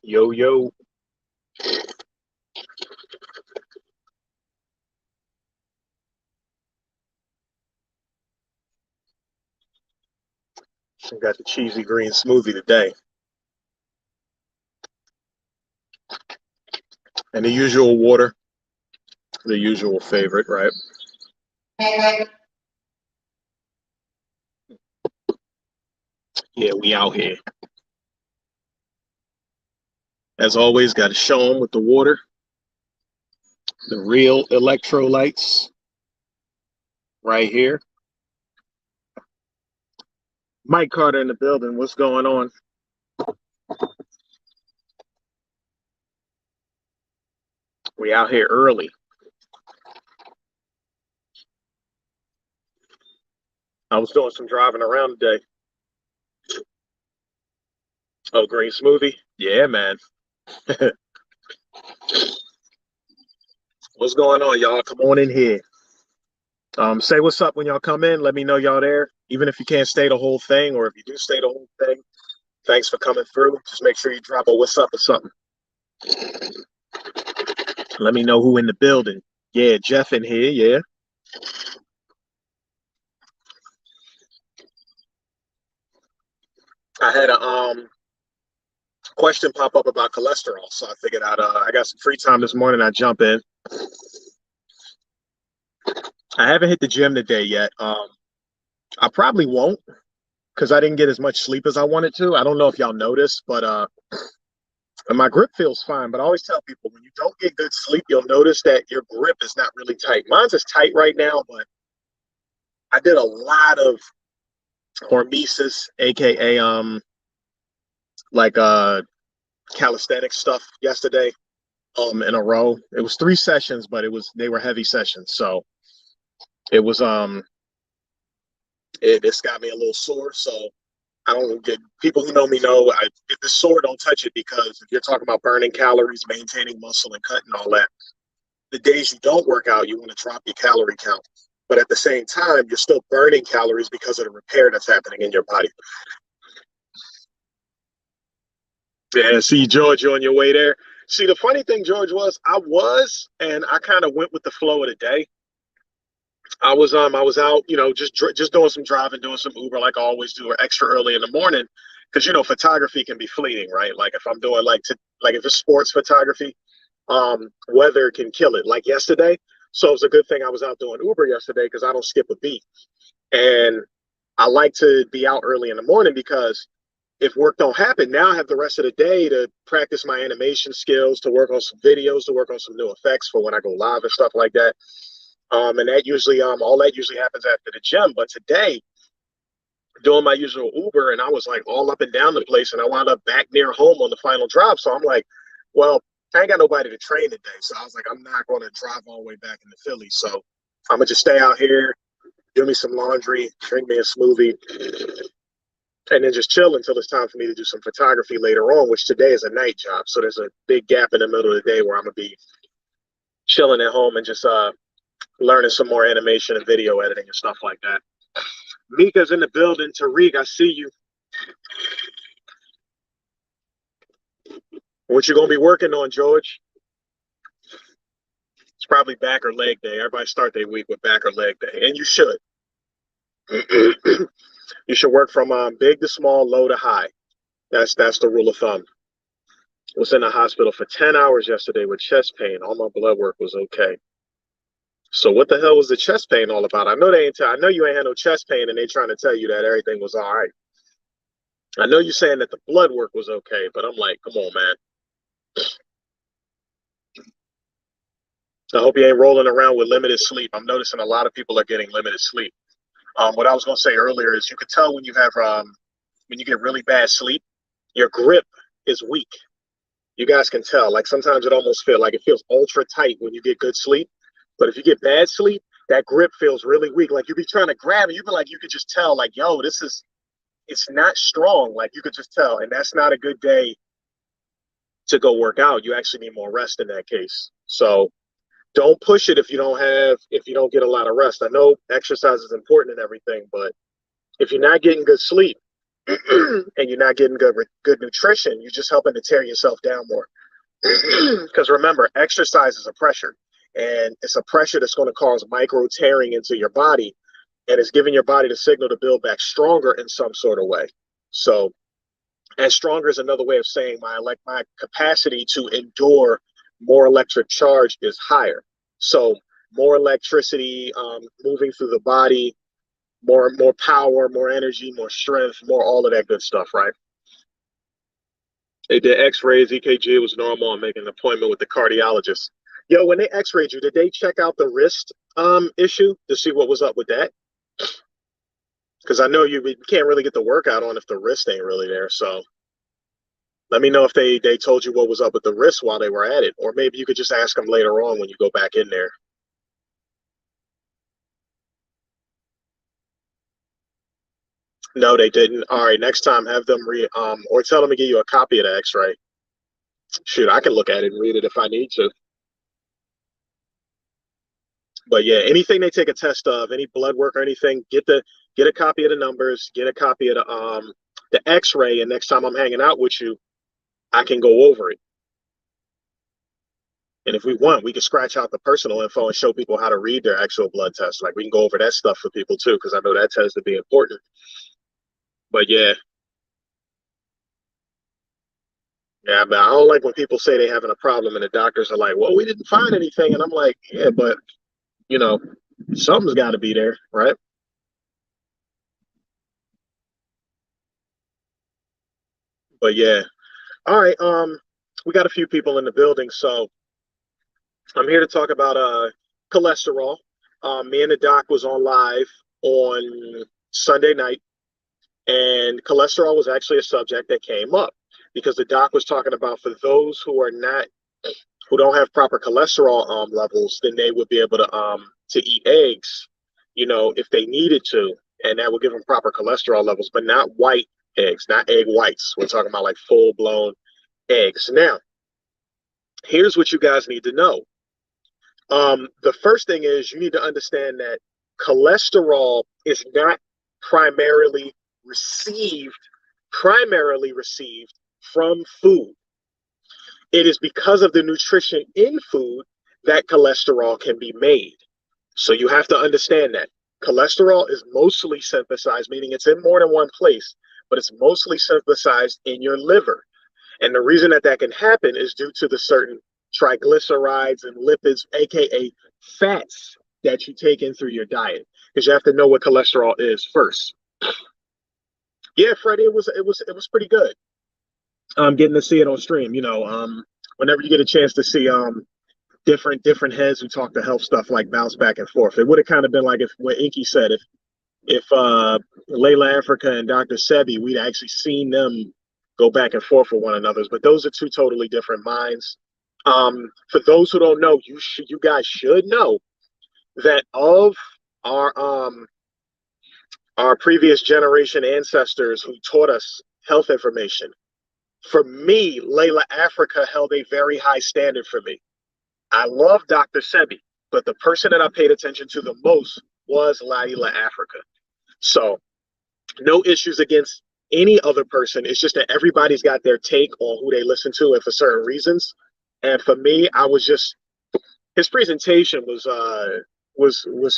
Yo, yo, I got the cheesy green smoothie today. And the usual water, the usual favorite, right? Yeah, we out here. As always, got to show them with the water, the real electrolytes right here. Mike Carter in the building. What's going on? We out here early. I was doing some driving around today. Oh, green smoothie? Yeah, man. What's going on, y'all? Come on in here. Say what's up when y'all come in. Let me know y'all there. Even if you can't stay the whole thing, or if you do stay the whole thing, thanks for coming through. Just make sure you drop a what's up or something. Let me know who in the building. Yeah, Jeff in here. Yeah. I had a question pop up about cholesterol, so I figured I got some free time this morning. I jump in. I haven't hit the gym today yet. I probably won't because I didn't get as much sleep as I wanted to. I don't know if y'all noticed, but my grip feels fine. But I always tell people when you don't get good sleep, you'll notice that your grip is not really tight. Mine's is tight right now, but I did a lot of hormesis, aka like calisthenics stuff yesterday in a row. It was 3 sessions, but they were heavy sessions. So it was it's got me a little sore. So I don't get people who know me know if it's sore, don't touch it because if you're talking about burning calories, maintaining muscle and cutting all that, the days you don't work out, you want to drop your calorie count. But at the same time, you're still burning calories because of the repair that's happening in your body. Yeah, see, George, you on your way there. See, the funny thing, George, and I kind of went with the flow of the day. I was out, just doing some driving, doing some Uber like I always do, or extra early in the morning, because photography can be fleeting, right? Like if I'm doing like if it's sports photography, weather can kill it. Like yesterday, so it was a good thing I was out doing Uber yesterday because I don't skip a beat, and I like to be out early in the morning because if work don't happen, now I have the rest of the day to practice my animation skills, to work on some videos, to work on some new effects for when I go live and stuff like that. And that usually all that usually happens after the gym. But today, doing my usual Uber, and I was like all up and down the place, and I wound up back near home on the final drop. So I'm like, well, I ain't got nobody to train today. So I was like, I'm not going to drive all the way back into Philly. So I'm gonna just stay out here, do me some laundry, drink me a smoothie, and then just chill until it's time for me to do some photography later on, which today is a night job. So there's a big gap in the middle of the day where I'm gonna be chilling at home and just learning some more animation and video editing and stuff like that. Mika's in the building. Tariq, I see you. What you gonna be working on, George? It's probably back or leg day. Everybody start their week with back or leg day, and you should. You should work from big to small, low to high. That's the rule of thumb. Was in the hospital for 10 hours yesterday with chest pain. All my blood work was okay. So what the hell was the chest pain all about? I know they ain't. I know you ain't had no chest pain, and they trying to tell you that everything was all right. I know you're saying that the blood work was okay, but I'm like, come on, man. I hope you ain't rolling around with limited sleep. I'm noticing a lot of people are getting limited sleep. What I was going to say earlier is you can tell when you get really bad sleep, your grip is weak. You guys can tell. Like sometimes it feels ultra tight when you get good sleep, but if you get bad sleep, that grip feels really weak. Like you be trying to grab it, you could just tell. Like yo, it's not strong. Like you could just tell, and that's not a good day to go work out. You actually need more rest in that case. So don't push it if you don't get a lot of rest. I know exercise is important and everything, but if you're not getting good sleep, and you're not getting good nutrition, you're just helping to tear yourself down more. Because remember, exercise is a pressure, and it's a pressure that's going to cause micro tearing into your body, and it's giving your body the signal to build back stronger in some sort of way. So, and stronger is another way of saying my capacity to endure more electric charge is higher. So more electricity moving through the body, more power, more energy, more strength, more all of that good stuff, right? They did X-rays, EKG was normal. I'm making an appointment with the cardiologist. Yo, when they X-rayed you, did they check out the wrist issue to see what was up with that? Because I know you can't really get the workout on if the wrist ain't really there. So let me know if they told you what was up with the wrist while they were at it, or maybe you could just ask them later on when you go back in there. No, they didn't. All right, next time have them or tell them to give you a copy of the X-ray. Shoot, I can look at it and read it if I need to. But yeah, anything they take a test of, any blood work or anything, get a copy of the numbers, get a copy of the X-ray, and next time I'm hanging out with you, I can go over it. And if we want, we can scratch out the personal info and show people how to read their actual blood test. Like we can go over that stuff for people too, because I know that tends to be important. But yeah, yeah, but I don't like when people say they're having a problem and the doctors are like, "Well, we didn't find anything," and I'm like, "Yeah, but you know, something's got to be there, right?" But yeah, all right. We got a few people in the building, so I'm here to talk about cholesterol. Me and the doc was on live on Sunday night, and cholesterol was actually a subject that came up because the doc was talking about for those who don't have proper cholesterol levels, then they would be able to eat eggs, if they needed to, and that would give them proper cholesterol levels, but not white eggs, not egg whites. We're talking about like full blown eggs. Now, here's what you guys need to know. The first thing is you need to understand that cholesterol is not primarily received primarily received from food. It is because of the nutrition in food that cholesterol can be made. So you have to understand that cholesterol is mostly synthesized, meaning it's in more than one place, but it's mostly synthesized in your liver. And the reason that that can happen is due to the certain triglycerides and lipids, aka fats, that you take in through your diet. Because you have to know what cholesterol is first. Yeah, Freddie, it was pretty good. Getting to see it on stream. Whenever you get a chance to see different heads who talk to health stuff like bounce back and forth. It would have kind of been like if what Inky said, if Layla Africa and Dr. Sebi, we'd actually seen them go back and forth with one another. But those are two totally different minds. For those who don't know, you guys should know that of our um our previous generation ancestors who taught us health information. For me, Layla Africa held a very high standard for me. I love Dr. Sebi, but the person that I paid attention to the most was Layla Africa. So, no issues against any other person. It's just that everybody's got their take on who they listen to and for certain reasons. And for me, I was just his presentation was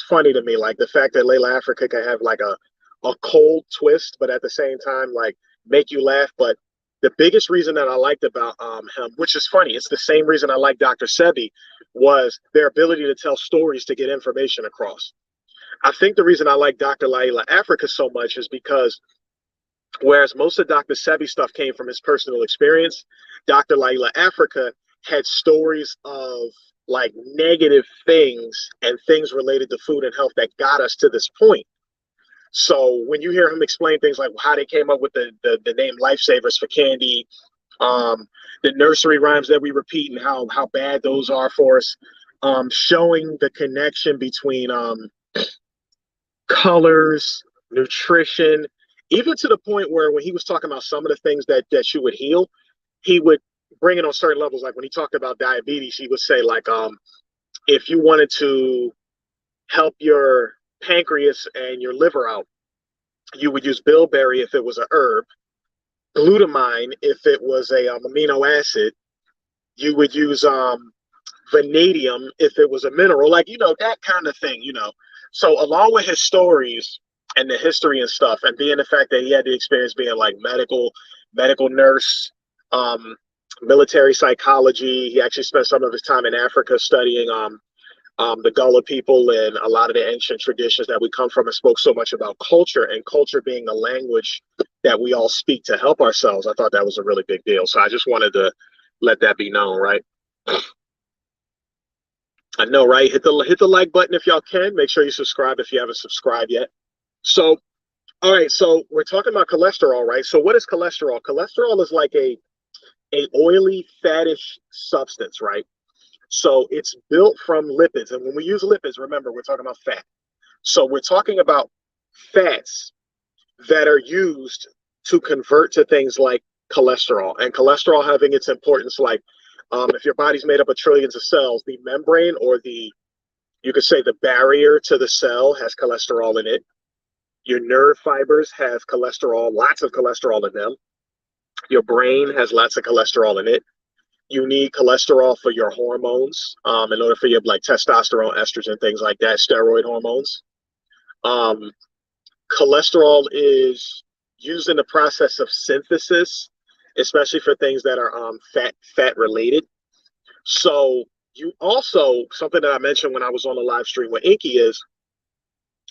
funny to me. Like the fact that Layla Africa can have like a cold twist, but at the same time like make you laugh. But the biggest reason that I liked about him, which is funny, it's the same reason I like Dr. Sebi, was their ability to tell stories to get information across. I think the reason I like Dr. Layla Africa so much is because whereas most of Dr. Sebi stuff came from his personal experience, Dr. Layla Africa had stories of like negative things and things related to food and health that got us to this point. So when you hear him explain things like how they came up with the name Lifesavers for candy, the nursery rhymes that we repeat and how bad those are for us, showing the connection between colors, nutrition, even to the point where when he was talking about some of the things that you would heal, he would bring it on certain levels. Like when he talked about diabetes, he would say like, if you wanted to help your pancreas and your liver out, You would use bilberry if it was a herb, glutamine if it was a amino acid. You would use vanadium if it was a mineral, like that kind of thing. So along with his stories and the history and stuff, and being the fact that he had the experience being like medical nurse, um, military psychology. He actually spent some of his time in Africa studying the Gullah people and a lot of the ancient traditions that we come from, and spoke so much about culture, and culture being the language that we all speak to help ourselves. I thought that was a really big deal. So I just wanted to let that be known, right? I know, right? Hit the like button if y'all can. Make sure you subscribe if you haven't subscribed yet. So, all right. So we're talking about cholesterol, right? So what is cholesterol? Cholesterol is like a oily, fattish substance, right? So it's built from lipids, and when we use lipids, remember we're talking about fat. So we're talking about fats that are used to convert to things like cholesterol, and cholesterol having its importance, like if your body's made up of trillions of cells, the membrane, or you could say the barrier to the cell, has cholesterol in it. Your nerve fibers have cholesterol, lots of cholesterol in them. Your brain has lots of cholesterol in it. You need cholesterol for your hormones, in order for your like testosterone, estrogen, things like that, steroid hormones. Um, Cholesterol is used in the process of synthesis, especially for things that are fat related. So you also, something that I mentioned when I was on the live stream with Inky, is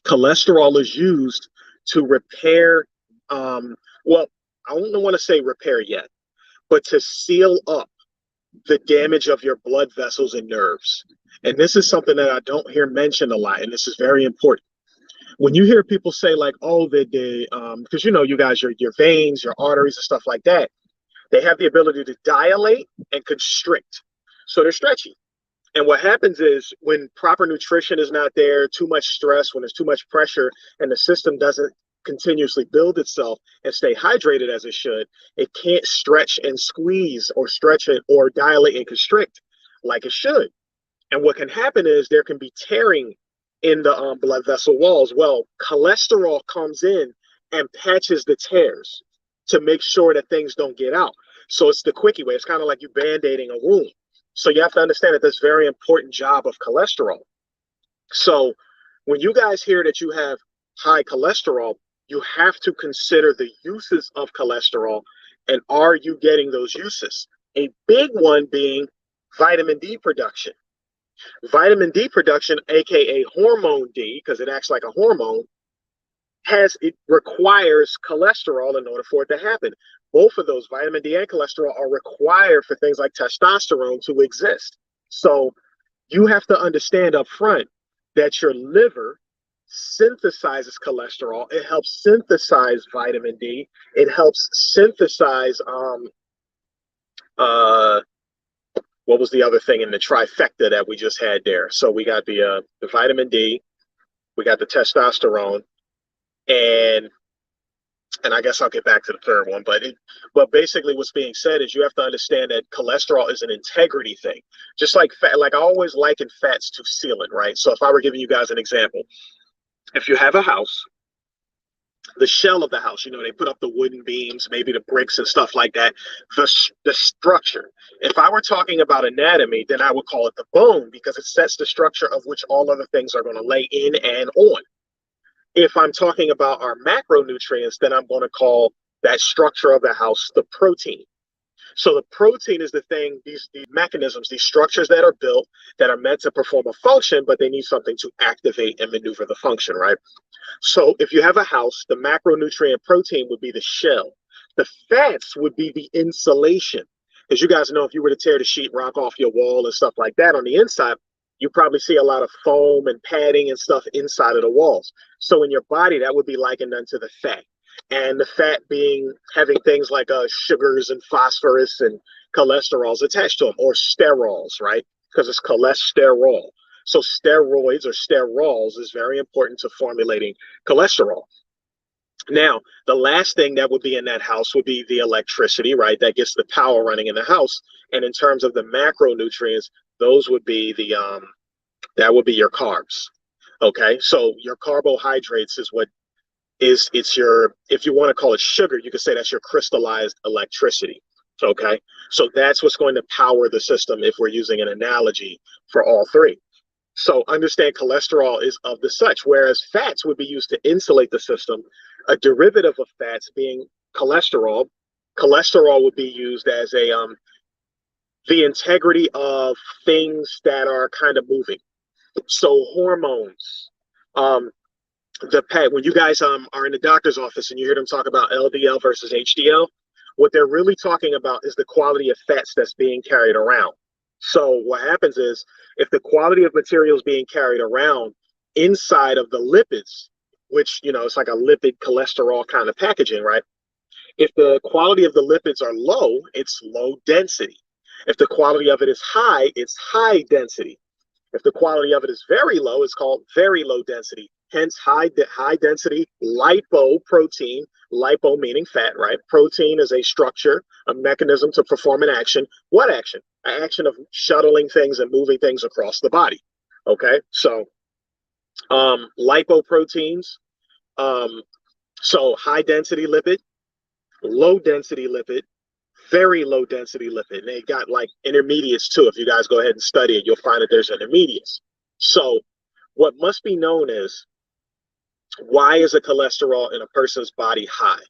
cholesterol is used to repair, well, I don't want to say repair yet, but to seal up the damage of your blood vessels and nerves. And this is something that I don't hear mentioned a lot, and this is very important. When you hear people say like, oh, they because you guys, your veins, your arteries and stuff like that, they have the ability to dilate and constrict. So they're stretchy. And what happens is when proper nutrition is not there, too much stress, when there's too much pressure, and the system doesn't continuously build itself and stay hydrated as it should, it can't stretch and squeeze, or stretch it or dilate and constrict like it should. And what can happen is there can be tearing in the blood vessel walls. Well, cholesterol comes in and patches the tears to make sure that things don't get out. So it's the quickie way. It's kind of like you band-aiding a wound. So you have to understand that this very important job of cholesterol. So when you guys hear that you have high cholesterol, you have to consider the uses of cholesterol, and are you getting those uses? A big one being vitamin D production. Vitamin D production, aka hormone D, because it acts like a hormone, it requires cholesterol in order for it to happen. Both of those, vitamin D and cholesterol, are required for things like testosterone to exist. So you have to understand up front that your liver synthesizes cholesterol. It helps synthesize vitamin D. It helps synthesize what was the other thing in the trifecta that we just had there? So we got the vitamin D, we got the testosterone, and I guess I'll get back to the third one. But basically, what's being said is you have to understand that cholesterol is an integrity thing, just like fat. Like I always liken fats to sealant, right? So if I were giving you guys an example, if you have a house, the shell of the house, they put up the wooden beams, maybe the bricks and stuff like that, the structure. If I were talking about anatomy, then I would call it the bone, because it sets the structure of which all other things are going to lay in and on. If I'm talking about our macronutrients, then I'm going to call that structure of the house the protein. So the protein is the thing, these mechanisms, these structures that are built that are meant to perform a function, but they need something to activate and maneuver the function, right? So if you have a house, the macronutrient protein would be the shell. The fats would be the insulation. As you guys know, if you were to tear the sheetrock off your wall and stuff like that on the inside, you probably see a lot of foam and padding and stuff inside of the walls. So in your body, that would be likened unto the fat. And the fat having things like sugars and phosphorus and cholesterols attached to them, or sterols, right? Because it's cholesterol. So steroids or sterols is very important to formulating cholesterol. Now, the last thing that would be in that house would be the electricity, right? That gets the power running in the house. And in terms of the macronutrients, those would be that would be your carbs. Okay, so your carbohydrates is what is it's your, if you want to call it sugar, you could say that's your crystallized electricity. Okay. So that's what's going to power the system if we're using an analogy for all three. So understand cholesterol is of the such, whereas fats would be used to insulate the system. A derivative of fats being cholesterol. Cholesterol would be used as a the integrity of things that are kind of moving. So hormones, um, the pet when you guys are in the doctor's office and you hear them talk about LDL versus HDL, what they're really talking about is the quality of fats that's being carried around. So what happens is if the quality of material is being carried around inside of the lipids, which it's like a lipid cholesterol kind of packaging, right? If the quality of the lipids are low, it's low density. If the quality of it is high, it's high density. If the quality of it is very low, it's called very low density. Hence, high density lipoprotein. Lipo meaning fat, right? Protein is a structure, a mechanism to perform an action. What action? An action of shuttling things and moving things across the body. Okay, so lipoproteins. So high density lipid, low density lipid, very low density lipid. And they got like intermediates too. If you guys go ahead and study it, you'll find that there's intermediates. So what must be known is, why is a cholesterol in a person's body high?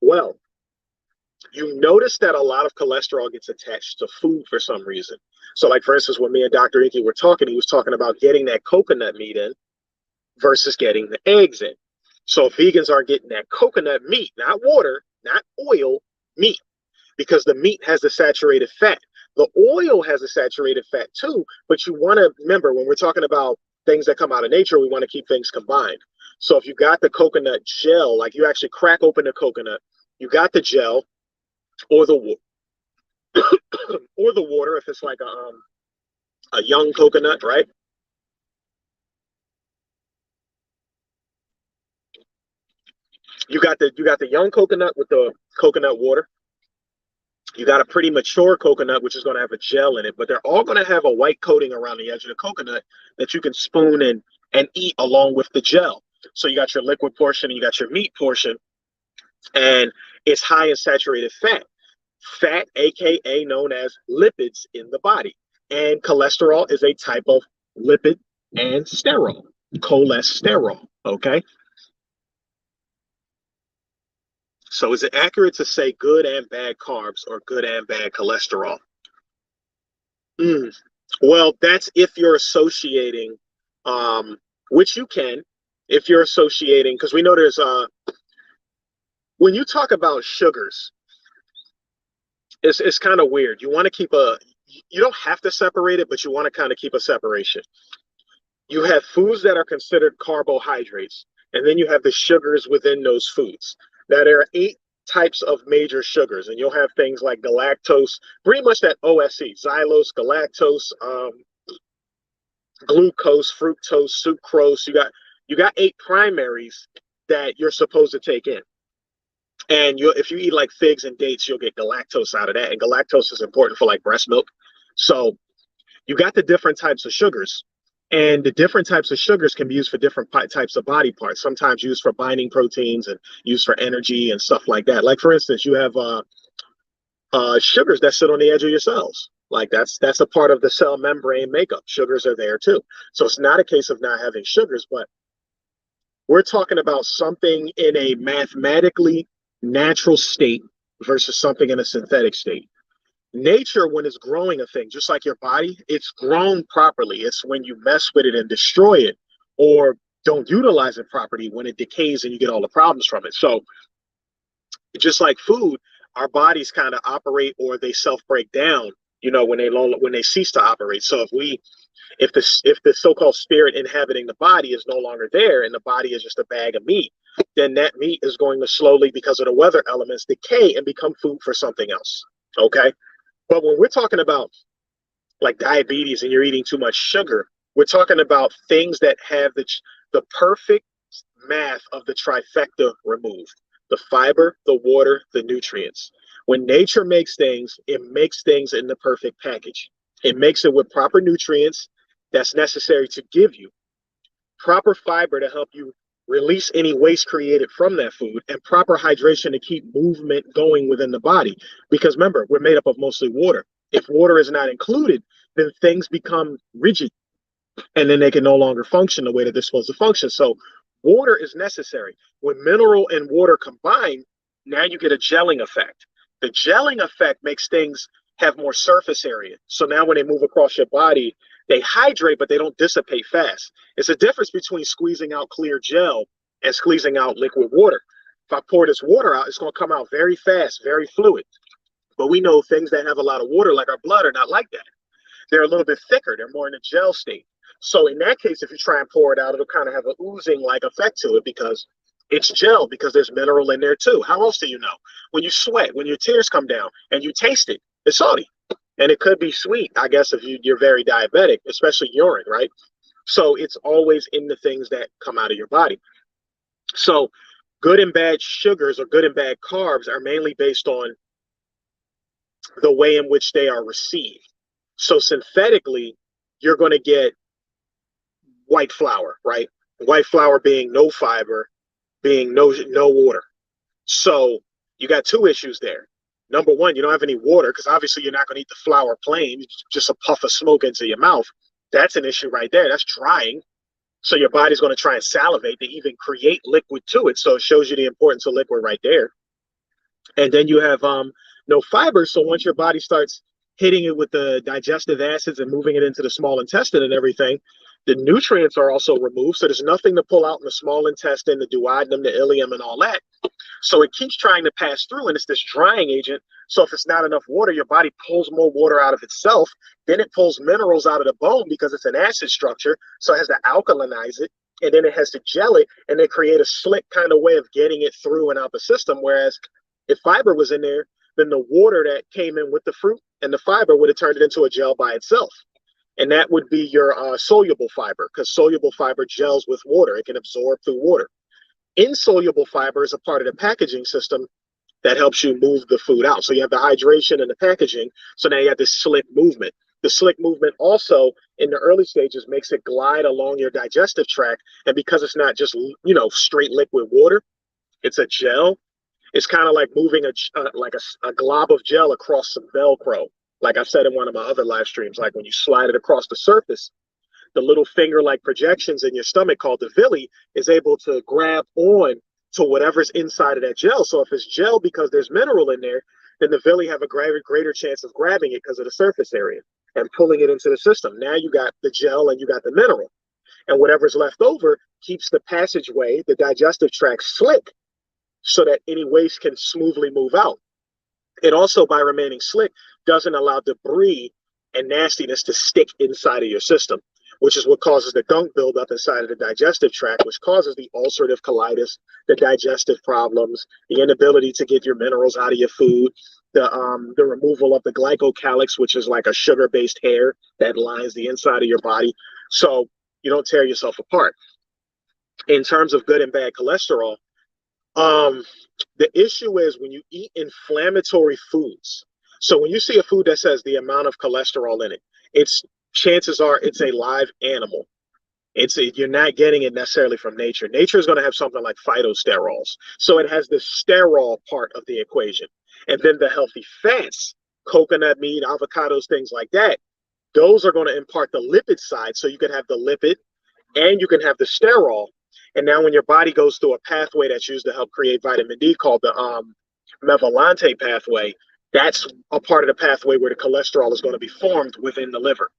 Well, you notice that a lot of cholesterol gets attached to food for some reason. So like, for instance, when me and Dr. Inky were talking, he was talking about getting that coconut meat in versus getting the eggs in. So vegans are getting that coconut meat, not water, not oil, meat, because the meat has the saturated fat. The oil has a saturated fat too, but you want to remember, when we're talking about things that come out of nature, we want to keep things combined. So if you got the coconut gel, like you actually crack open the coconut, you got the gel or the or the water if it's like a young coconut, right? You got the young coconut with the coconut water. You got a pretty mature coconut, which is going to have a gel in it, but they're all going to have a white coating around the edge of the coconut that you can spoon and eat along with the gel. So you got your liquid portion and you got your meat portion, and it's high in saturated fat. Fat, aka known as lipids in the body. And cholesterol is a type of lipid and sterol, cholesterol. Okay. So is it accurate to say good and bad carbs or good and bad cholesterol? Mm. Well, that's if you're associating, um, which you can, if you're associating, because we know there's when you talk about sugars, it's kind of weird. You want to keep you don't have to separate it, but you want to kind of keep a separation. You have foods that are considered carbohydrates, and then you have the sugars within those foods. Now, there are 8 types of major sugars, and you'll have things like galactose, pretty much that OSC, xylose, galactose, glucose, fructose, sucrose. You got 8 primaries that you're supposed to take in. And if you eat like figs and dates, you'll get galactose out of that. And galactose is important for like breast milk. So you got the different types of sugars. And the different types of sugars can be used for different types of body parts, sometimes used for binding proteins and used for energy and stuff like that. Like, for instance, you have sugars that sit on the edge of your cells. Like that's a part of the cell membrane makeup. Sugars are there too. So it's not a case of not having sugars, but we're talking about something in a mathematically natural state versus something in a synthetic state. Nature, when it's growing a thing, just like your body, it's grown properly. It's when you mess with it and destroy it or don't utilize it properly when it decays and you get all the problems from it. So just like food, our bodies kind of operate or they self break down, when they cease to operate. So if the so-called spirit inhabiting the body is no longer there and the body is just a bag of meat, then that meat is going to slowly, because of the weather elements, decay and become food for something else. Okay. But when we're talking about like diabetes and you're eating too much sugar, we're talking about things that have the perfect math of the trifecta removed: the fiber, the water, the nutrients. When nature makes things, it makes things in the perfect package. It makes it with proper nutrients that's necessary to give you proper fiber to help you release any waste created from that food, and proper hydration to keep movement going within the body. Because remember, we're made up of mostly water. If water is not included, then things become rigid and then they can no longer function the way that they're supposed to function. So water is necessary. When mineral and water combine, now you get a gelling effect. The gelling effect makes things have more surface area. So now when they move across your body, they hydrate, but they don't dissipate fast. It's a difference between squeezing out clear gel and squeezing out liquid water. If I pour this water out, it's going to come out very fast, very fluid. But we know things that have a lot of water, like our blood, are not like that. They're a little bit thicker. They're more in a gel state. So in that case, if you try and pour it out, it'll kind of have an oozing like effect to it because it's gel, because there's mineral in there too. How else do you know? When you sweat, when your tears come down and you taste it, it's salty. And it could be sweet, I guess, if you're very diabetic, especially urine, right? So it's always in the things that come out of your body. So good and bad sugars or good and bad carbs are mainly based on the way in which they are received. So synthetically, you're going to get white flour, right? White flour being no fiber, being no water. So you got two issues there. Number one, you don't have any water because obviously you're not going to eat the flour plain, just a puff of smoke into your mouth. That's an issue right there. That's drying. So your body's going to try and salivate to even create liquid to it. So it shows you the importance of liquid right there. And then you have no fiber. So once your body starts hitting it with the digestive acids and moving it into the small intestine and everything, the nutrients are also removed. So there's nothing to pull out in the small intestine, the duodenum, the ileum, and all that. So it keeps trying to pass through, and it's this drying agent. So if it's not enough water, your body pulls more water out of itself. Then it pulls minerals out of the bone because it's an acid structure. So it has to alkalinize it, and then it has to gel it, and then create a slick kind of way of getting it through and out the system. Whereas if fiber was in there, then the water that came in with the fruit and the fiber would have turned it into a gel by itself. And that would be your soluble fiber, because soluble fiber gels with water. It can absorb through water. Insoluble fiber is a part of the packaging system that helps you move the food out. So you have the hydration and the packaging. So now you have this slick movement. The slick movement also in the early stages makes it glide along your digestive tract. And because it's not just, straight liquid water, it's a gel. It's kind of like moving a glob of gel across some Velcro. Like I said in one of my other live streams, like when you slide it across the surface, the little finger-like projections in your stomach called the villi is able to grab on to whatever's inside of that gel. So if it's gel because there's mineral in there, then the villi have a greater chance of grabbing it because of the surface area and pulling it into the system. Now you got the gel and you got the mineral. And whatever's left over keeps the passageway, the digestive tract, slick so that any waste can smoothly move out. It also, by remaining slick, doesn't allow debris and nastiness to stick inside of your system, which is what causes the gunk buildup inside of the digestive tract, which causes the ulcerative colitis, the digestive problems, the inability to get your minerals out of your food, the removal of the glycocalyx, which is like a sugar-based hair that lines the inside of your body, so you don't tear yourself apart. In terms of good and bad cholesterol, the issue is when you eat inflammatory foods. So when you see a food that says the amount of cholesterol in it, it's chances are it's a live animal. You're not getting it necessarily from nature. Nature is going to have something like phytosterols. So it has the sterol part of the equation. And then the healthy fats, coconut meat, avocados, things like that, those are going to impart the lipid side. So you can have the lipid and you can have the sterol. And now when your body goes through a pathway that's used to help create vitamin D called the mevalonate pathway, that's a part of the pathway where the cholesterol is going to be formed within the liver.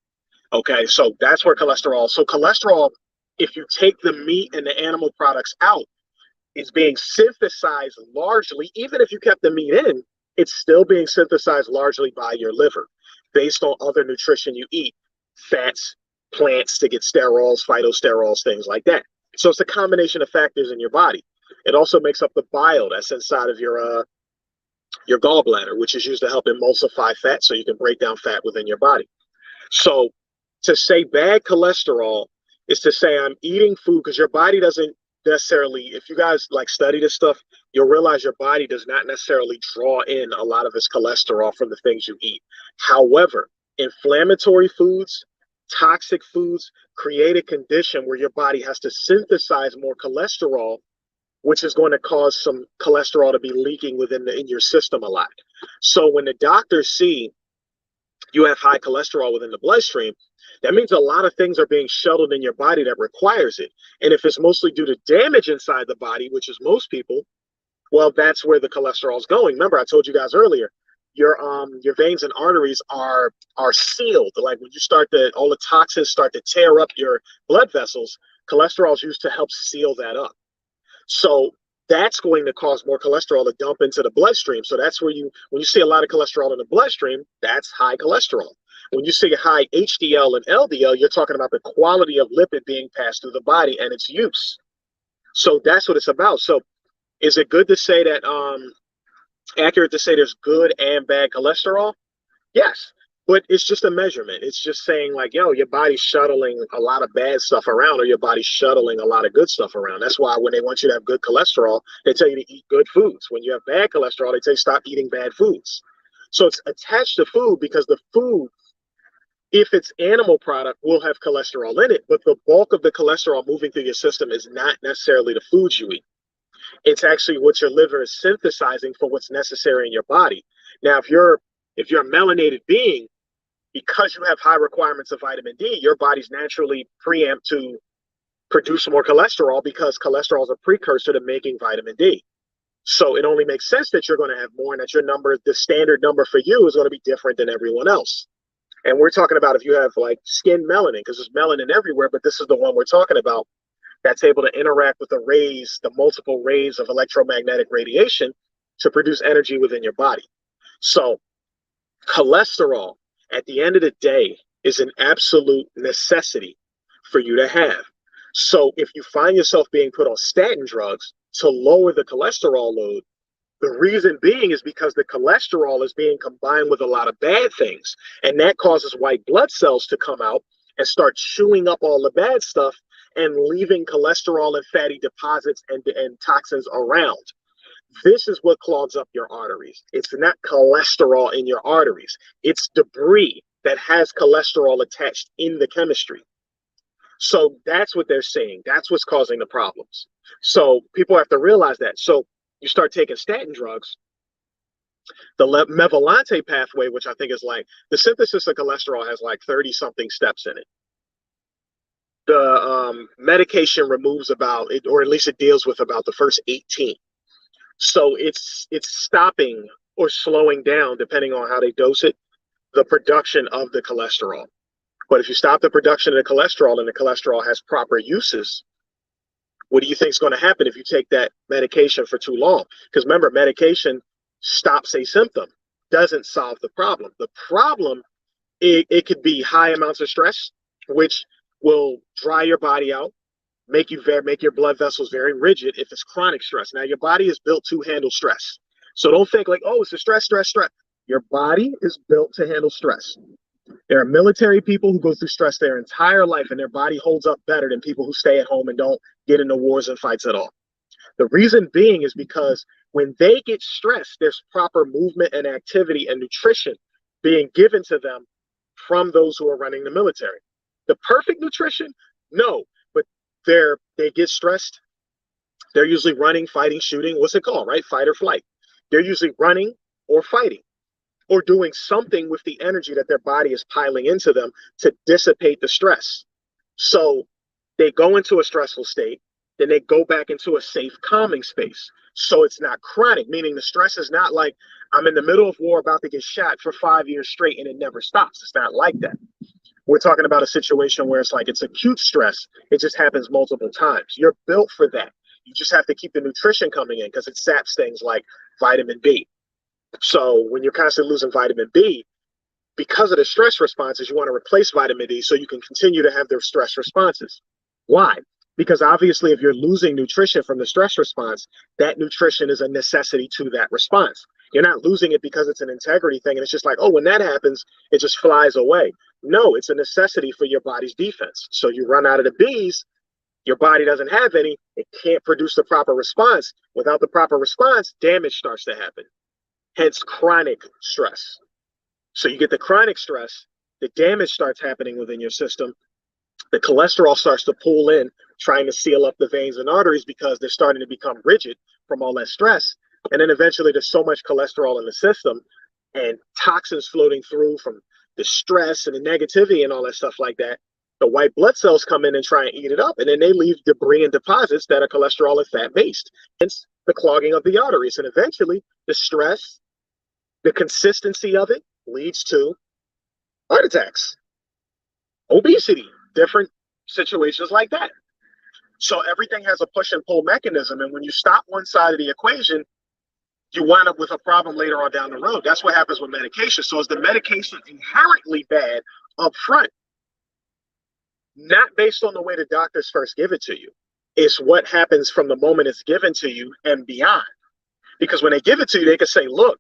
Okay, so that's where cholesterol. So cholesterol, if you take the meat and the animal products out, it's being synthesized largely, even if you kept the meat in, it's still being synthesized largely by your liver based on other nutrition you eat, fats, plants to get sterols, phytosterols, things like that. So it's a combination of factors in your body. It also makes up the bile that's inside of your gallbladder, which is used to help emulsify fat so you can break down fat within your body. So to say bad cholesterol is to say I'm eating food because your body doesn't necessarily, if you guys like study this stuff, you'll realize your body does not necessarily draw in a lot of its cholesterol from the things you eat. However, inflammatory foods Toxic foods create a condition where your body has to synthesize more cholesterol, which is going to cause some cholesterol to be leaking in your system a lot. So when the doctors see you have high cholesterol within the bloodstream, that means a lot of things are being shuttled in your body that requires it. And if it's mostly due to damage inside the body, which is most people, well, that's where the cholesterol is going. Remember, I told you guys earlier, your veins and arteries are sealed. Like when you start all the toxins start to tear up your blood vessels, cholesterol is used to help seal that up. So that's going to cause more cholesterol to dump into the bloodstream. So that's where when you see a lot of cholesterol in the bloodstream, that's high cholesterol. When you see high HDL and LDL, you're talking about the quality of lipid being passed through the body and its use. So that's what it's about. So is it good to say that, accurate to say there's good and bad cholesterol? Yes, but it's just a measurement. It's just saying like, yo, your body's shuttling a lot of bad stuff around, or your body's shuttling a lot of good stuff around. That's why when they want you to have good cholesterol, they tell you to eat good foods. When you have bad cholesterol, they tell you stop eating bad foods. So it's attached to food because the food, if it's animal product, will have cholesterol in it, but the bulk of the cholesterol moving through your system is not necessarily the foods you eat. It's actually what your liver is synthesizing for what's necessary in your body. Now, if you're a melanated being, because you have high requirements of vitamin D, your body's naturally preempt to produce more cholesterol because cholesterol is a precursor to making vitamin D. So it only makes sense that you're going to have more and that your number, the standard number for you, is going to be different than everyone else. And we're talking about if you have like skin melanin, because there's melanin everywhere, but this is the one we're talking about that's able to interact with the multiple rays of electromagnetic radiation to produce energy within your body. So cholesterol, at the end of the day, is an absolute necessity for you to have. So if you find yourself being put on statin drugs to lower the cholesterol load, the reason being is because the cholesterol is being combined with a lot of bad things, and that causes white blood cells to come out and start chewing up all the bad stuff and leaving cholesterol and fatty deposits and toxins around. This is what clogs up your arteries. It's not cholesterol in your arteries. It's debris that has cholesterol attached in the chemistry. So that's what they're saying. That's what's causing the problems. So people have to realize that. So you start taking statin drugs, the mevalonate pathway, which I think is like the synthesis of cholesterol has like 30 something steps in it. The medication removes about it, or at least it deals with about the first 18. So it's stopping or slowing down, depending on how they dose it, the production of the cholesterol. But if you stop the production of the cholesterol and the cholesterol has proper uses, what do you think is going to happen if you take that medication for too long? Because remember, medication stops a symptom, doesn't solve the problem. The problem, it could be high amounts of stress, which will dry your body out, make your blood vessels very rigid if it's chronic stress. Now, your body is built to handle stress. So don't think like, oh, it's a stress. Your body is built to handle stress. There are military people who go through stress their entire life, and their body holds up better than people who stay at home and don't get into wars and fights at all. The reason being is because when they get stressed, there's proper movement and activity and nutrition being given to them from those who are running the military. The perfect nutrition? No, but they get stressed. They're usually running, fighting, shooting. What's it called, right? Fight or flight. They're usually running or fighting or doing something with the energy that their body is piling into them to dissipate the stress. So they go into a stressful state, then they go back into a safe, calming space. So it's not chronic, meaning the stress is not like I'm in the middle of war about to get shot for 5 years straight and it never stops. It's not like that. We're talking about a situation where it's like it's acute stress. It just happens multiple times. You're built for that. You just have to keep the nutrition coming in because it saps things like vitamin B. So when you're constantly losing vitamin B, because of the stress responses, you want to replace vitamin D so you can continue to have their stress responses. Why? Because obviously, if you're losing nutrition from the stress response, that nutrition is a necessity to that response. You're not losing it because it's an integrity thing and it's just like, oh, when that happens, it just flies away. No, it's a necessity for your body's defense. So you run out of the B's, your body doesn't have any, it can't produce the proper response. Without the proper response, damage starts to happen. Hence chronic stress. So you get the chronic stress, the damage starts happening within your system. The cholesterol starts to pull in, trying to seal up the veins and arteries because they're starting to become rigid from all that stress. And then eventually there's so much cholesterol in the system and toxins floating through from the stress and the negativity and all that stuff like that. The white blood cells come in and try and eat it up, and then they leave debris and deposits that are cholesterol and fat based. Hence the clogging of the arteries. And eventually the stress, the consistency of it leads to heart attacks, obesity, different situations like that. So everything has a push and pull mechanism. And when you stop one side of the equation, you wind up with a problem later on down the road. That's what happens with medication. So is the medication inherently bad up front? Not based on the way the doctors first give it to you. It's what happens from the moment it's given to you and beyond. Because when they give it to you, they can say, look,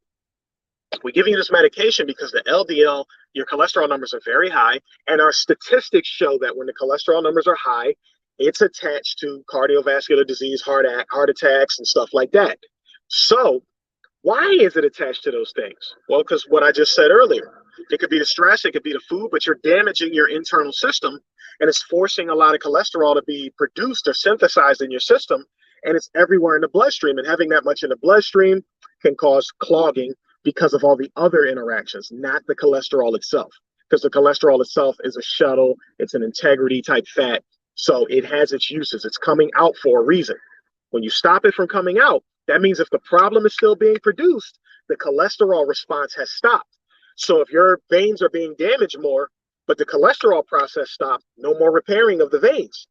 we're giving you this medication because the LDL, your cholesterol numbers are very high, and our statistics show that when the cholesterol numbers are high, it's attached to cardiovascular disease, heart attacks, and stuff like that. So why is it attached to those things? Well, because what I just said earlier, it could be the stress, it could be the food, but you're damaging your internal system, and it's forcing a lot of cholesterol to be produced or synthesized in your system, and it's everywhere in the bloodstream. And having that much in the bloodstream can cause clogging because of all the other interactions, not the cholesterol itself. Because the cholesterol itself is a shuttle, it's an integrity type fat. So it has its uses. It's coming out for a reason. When you stop it from coming out, that means if the problem is still being produced, the cholesterol response has stopped. So if your veins are being damaged more, but the cholesterol process stopped, no more repairing of the veins.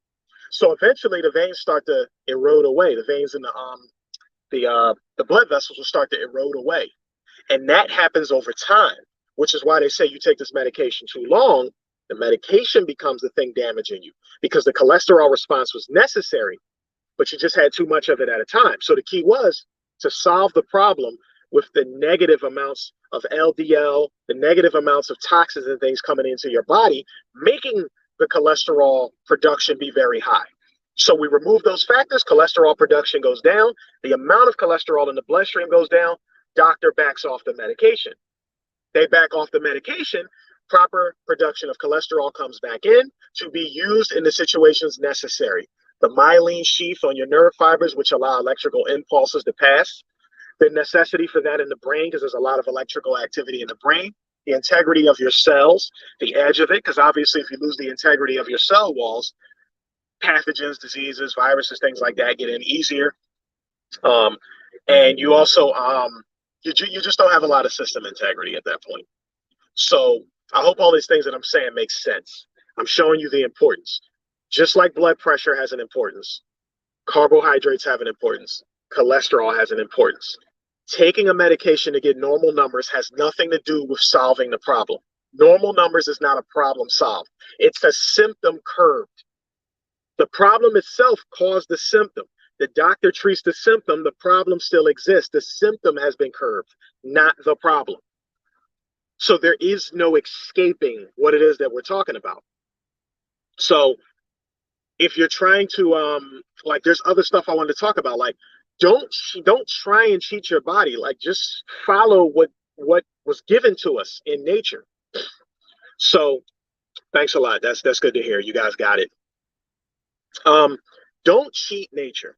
So eventually the veins start to erode away. The veins in the blood vessels will start to erode away. And that happens over time, which is why they say you take this medication too long, the medication becomes the thing damaging you because the cholesterol response was necessary, but you just had too much of it at a time. So the key was to solve the problem with the negative amounts of LDL, the negative amounts of toxins and things coming into your body, making the cholesterol production be very high. So we remove those factors, cholesterol production goes down, the amount of cholesterol in the bloodstream goes down, doctor backs off the medication. They back off the medication, proper production of cholesterol comes back in to be used in the situations necessary. The myelin sheath on your nerve fibers, which allow electrical impulses to pass, the necessity for that in the brain, because there's a lot of electrical activity in the brain, the integrity of your cells, the edge of it, because obviously if you lose the integrity of your cell walls, pathogens, diseases, viruses, things like that get in easier. And you also, you just don't have a lot of system integrity at that point. So I hope all these things that I'm saying make sense. I'm showing you the importance. Just like blood pressure has an importance, carbohydrates have an importance, cholesterol has an importance. Taking a medication to get normal numbers has nothing to do with solving the problem. Normal numbers is not a problem solved. It's a symptom curbed. The problem itself caused the symptom. The doctor treats the symptom, the problem still exists. The symptom has been curbed, not the problem. So there is no escaping what it is that we're talking about. So if you're trying to like there's other stuff I wanted to talk about, like don't try and cheat your body. Like just follow what was given to us in nature. So thanks a lot. That's good to hear. You guys got it. Don't cheat nature.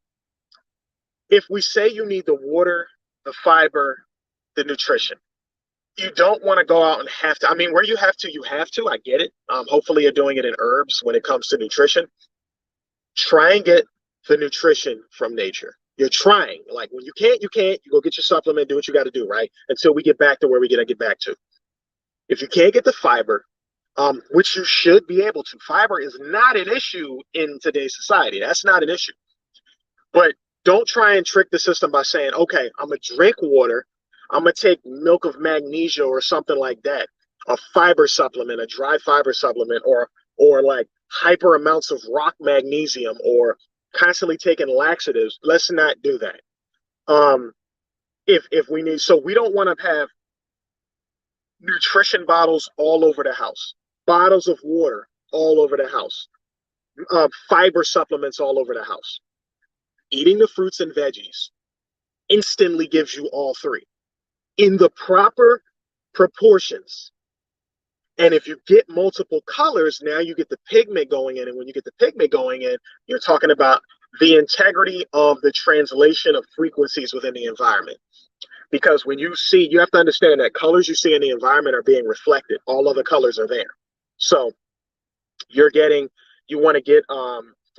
If we say you need the water, the fiber, the nutrition, you don't want to go out and have to. I mean, where you have to, you have to. I get it. Hopefully, you're doing it in herbs when it comes to nutrition. Try and get the nutrition from nature. You're trying. Like when you can't, you can't. You go get your supplement, do what you got to do, right? Until we get back to where we gotta get back to. If you can't get the fiber, which you should be able to, fiber is not an issue in today's society. That's not an issue. But don't try and trick the system by saying, okay, I'm gonna drink water. I'm gonna take milk of magnesia or something like that, a fiber supplement, a dry fiber supplement, or like hyper amounts of rock magnesium, or constantly taking laxatives. Let's not do that. If we need, so we don't want to have nutrition bottles all over the house, bottles of water all over the house, fiber supplements all over the house. Eating the fruits and veggies instantly gives you all three in the proper proportions. And if you get multiple colors, now you get the pigment going in. And when you get the pigment going in, you're talking about the integrity of the translation of frequencies within the environment. Because when you see, you have to understand that colors you see in the environment are being reflected. All other colors are there. So you're getting, you want to get,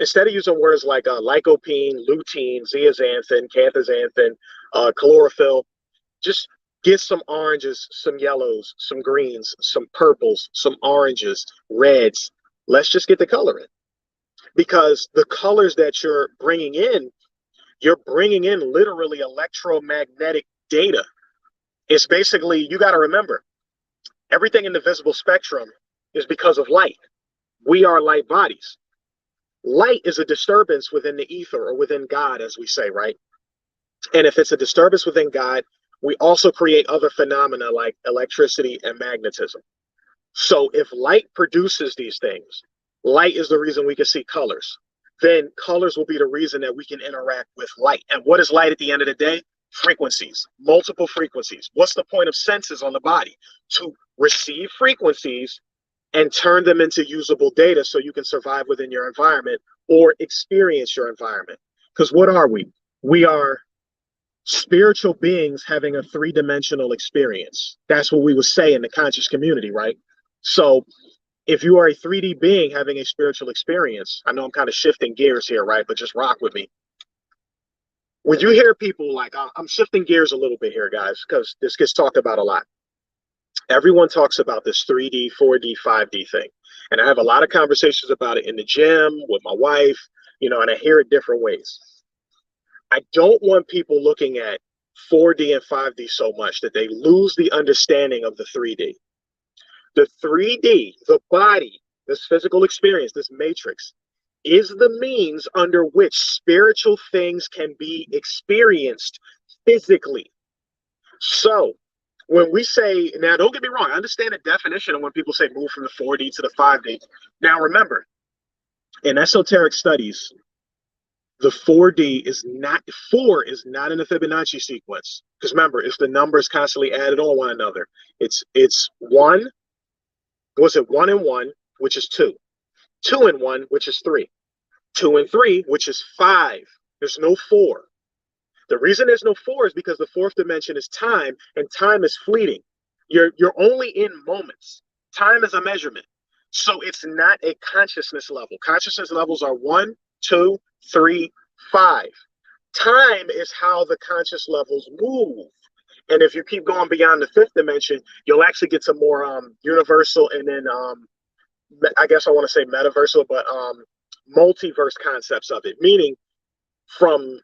instead of using words like lycopene, lutein, zeaxanthin, canthaxanthin, chlorophyll, just get some oranges, some yellows, some greens, some purples, some oranges, reds. Let's just get the color in. Because the colors that you're bringing in literally electromagnetic data. It's basically, you got to remember, everything in the visible spectrum is because of light. We are light bodies. Light is a disturbance within the ether or within God, as we say, right? And if it's a disturbance within God, we also create other phenomena like electricity and magnetism. So if light produces these things, light is the reason we can see colors. Then colors will be the reason that we can interact with light. And what is light at the end of the day? Frequencies, multiple frequencies. What's the point of senses on the body? To receive frequencies and turn them into usable data so you can survive within your environment or experience your environment. Because what are we? We are spiritual beings having a three-dimensional experience. That's what we would say in the conscious community, right? So if you are a 3D being having a spiritual experience, I know I'm kind of shifting gears here, right? But just rock with me. When you hear people like, I'm shifting gears a little bit here, guys, because this gets talked about a lot. Everyone talks about this 3D, 4D, 5D thing. And I have a lot of conversations about it in the gym with my wife, and I hear it different ways. I don't want people looking at 4D and 5D so much that they lose the understanding of the 3D. The 3D, the body, this physical experience, this matrix, is the means under which spiritual things can be experienced physically. So when we say, now don't get me wrong, I understand the definition of when people say move from the 4D to the 5D. Now remember, in esoteric studies, the 4D is not, 4 is not in the Fibonacci sequence. Because remember, it's the numbers constantly added on one another. It's 1, was it 1 and 1, which is 2. 2 and 1, which is 3. 2 and 3, which is 5. There's no 4. The reason there's no 4 is because the fourth dimension is time, and time is fleeting. You're only in moments. Time is a measurement. So it's not a consciousness level. Consciousness levels are 1, 2, 3, 5. Time is how the conscious levels move. And if you keep going beyond the fifth dimension, you'll actually get some more universal and then I guess I want to say metaversal, but multiverse concepts of it. Meaning from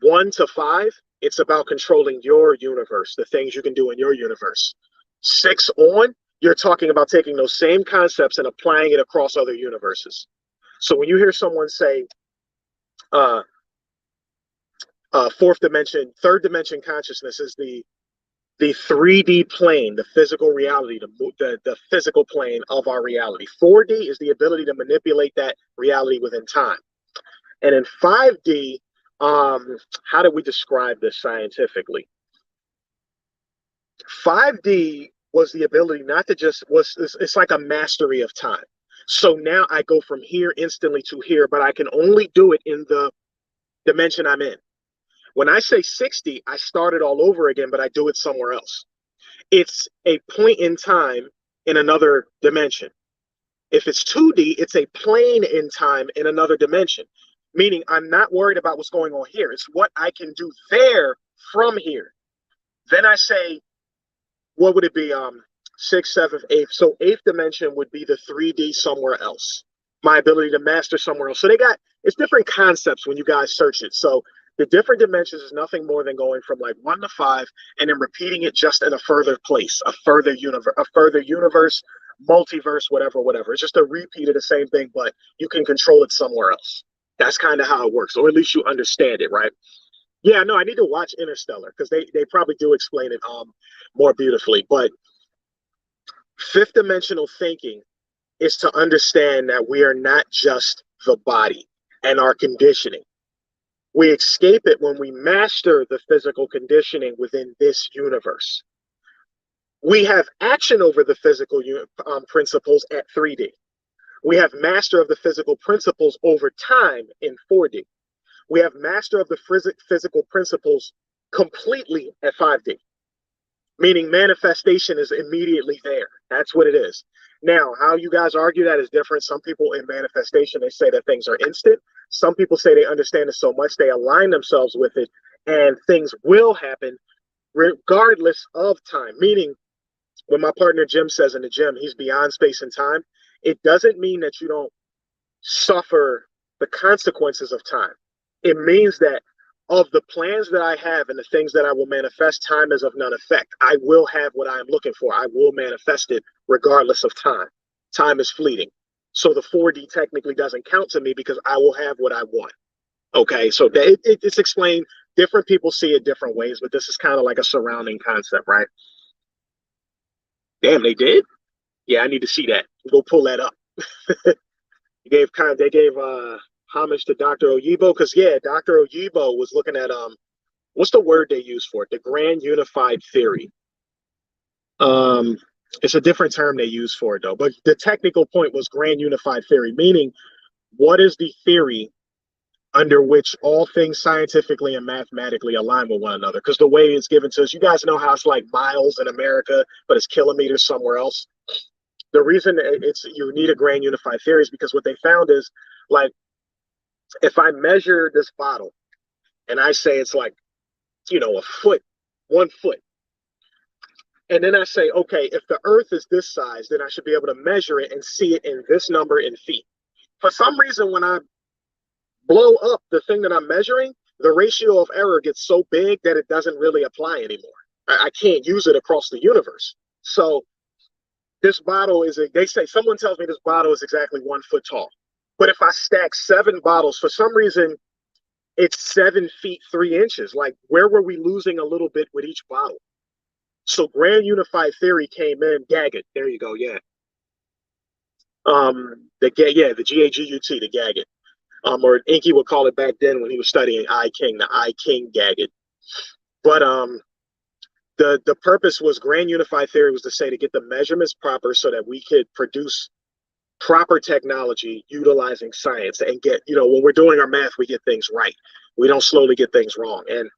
1 to 5, it's about controlling your universe, the things you can do in your universe. 6 on, you're talking about taking those same concepts and applying it across other universes. So when you hear someone say, fourth dimension, third dimension consciousness is the 3D plane, the physical reality, the physical plane of our reality. 4D is the ability to manipulate that reality within time. And in 5D, how do we describe this scientifically? 5D was the ability not to just, it's like a mastery of time. So now I go from here instantly to here, but I can only do it in the dimension I'm in. When I say 60, I start it all over again, but I do it somewhere else. It's a point in time in another dimension. If it's 2D, it's a plane in time in another dimension, meaning I'm not worried about what's going on here. It's what I can do there from here. Then I say, what would it be? 6th, 7th, 8th. So 8th dimension would be the 3D somewhere else. My ability to master somewhere else. So it's different concepts when you guys search it. So the different dimensions is nothing more than going from like 1 to 5 and then repeating it just in a further place, a further universe, multiverse, whatever. It's just a repeat of the same thing, but you can control it somewhere else. That's kind of how it works, or at least you understand it, right? Yeah, no, I need to watch Interstellar because they probably do explain it more beautifully. But fifth dimensional thinking is to understand that we are not just the body and our conditioning. We escape it when we master the physical conditioning within this universe. We have action over the physical principles at 3D. We have master of the physical principles over time in 4D. We have master of the physical principles completely at 5D, meaning manifestation is immediately there. That's what it is. Now, how you guys argue that is different. Some people in manifestation, they say that things are instant. Some people say they understand it so much, they align themselves with it, and things will happen regardless of time. Meaning, when my partner Jim says in the gym, he's beyond space and time, it doesn't mean that you don't suffer the consequences of time. It means that of the plans that I have and the things that I will manifest, time is of none effect. I will have what I am looking for. I will manifest it regardless of time. Time is fleeting. So the 4D technically doesn't count to me because I will have what I want. Okay, so it's explained. Different people see it different ways, but this is kind of like a surrounding concept, right? Damn, they did? Yeah, I need to see that. Go pull that up. They gave homage to Dr. Oyibo because yeah, Dr. Oyibo was looking at what's the word they use for it? The grand unified theory. Um it's a different term they use for it though, but the technical point was grand unified theory, meaning what is the theory under which all things scientifically and mathematically align with one another? Because the way it's given to us, you guys know how it's like miles in America, but it's kilometers somewhere else. The reason it's you need a grand unified theory is because what they found is like if I measure this bottle and I say it's like, a foot, 1 foot, and then I say, okay, if the earth is this size, then I should be able to measure it and see it in this number in feet. For some reason, when I blow up the thing that I'm measuring, the ratio of error gets so big that it doesn't really apply anymore. I can't use it across the universe. So this bottle they say, someone tells me this bottle is exactly 1 foot tall. But if I stack 7 bottles, for some reason, it's 7 feet 3 inches. Like, where were we losing a little bit with each bottle? So grand unified theory came in. Gagut. There you go. Yeah. The GAGUT, the Gagut. Or Inky would call it back then when he was studying I King, the I King Gagut. But the purpose was grand unified theory was to say to get the measurements proper so that we could produce proper technology utilizing science and get, when we're doing our math, we get things right. We don't slowly get things wrong. And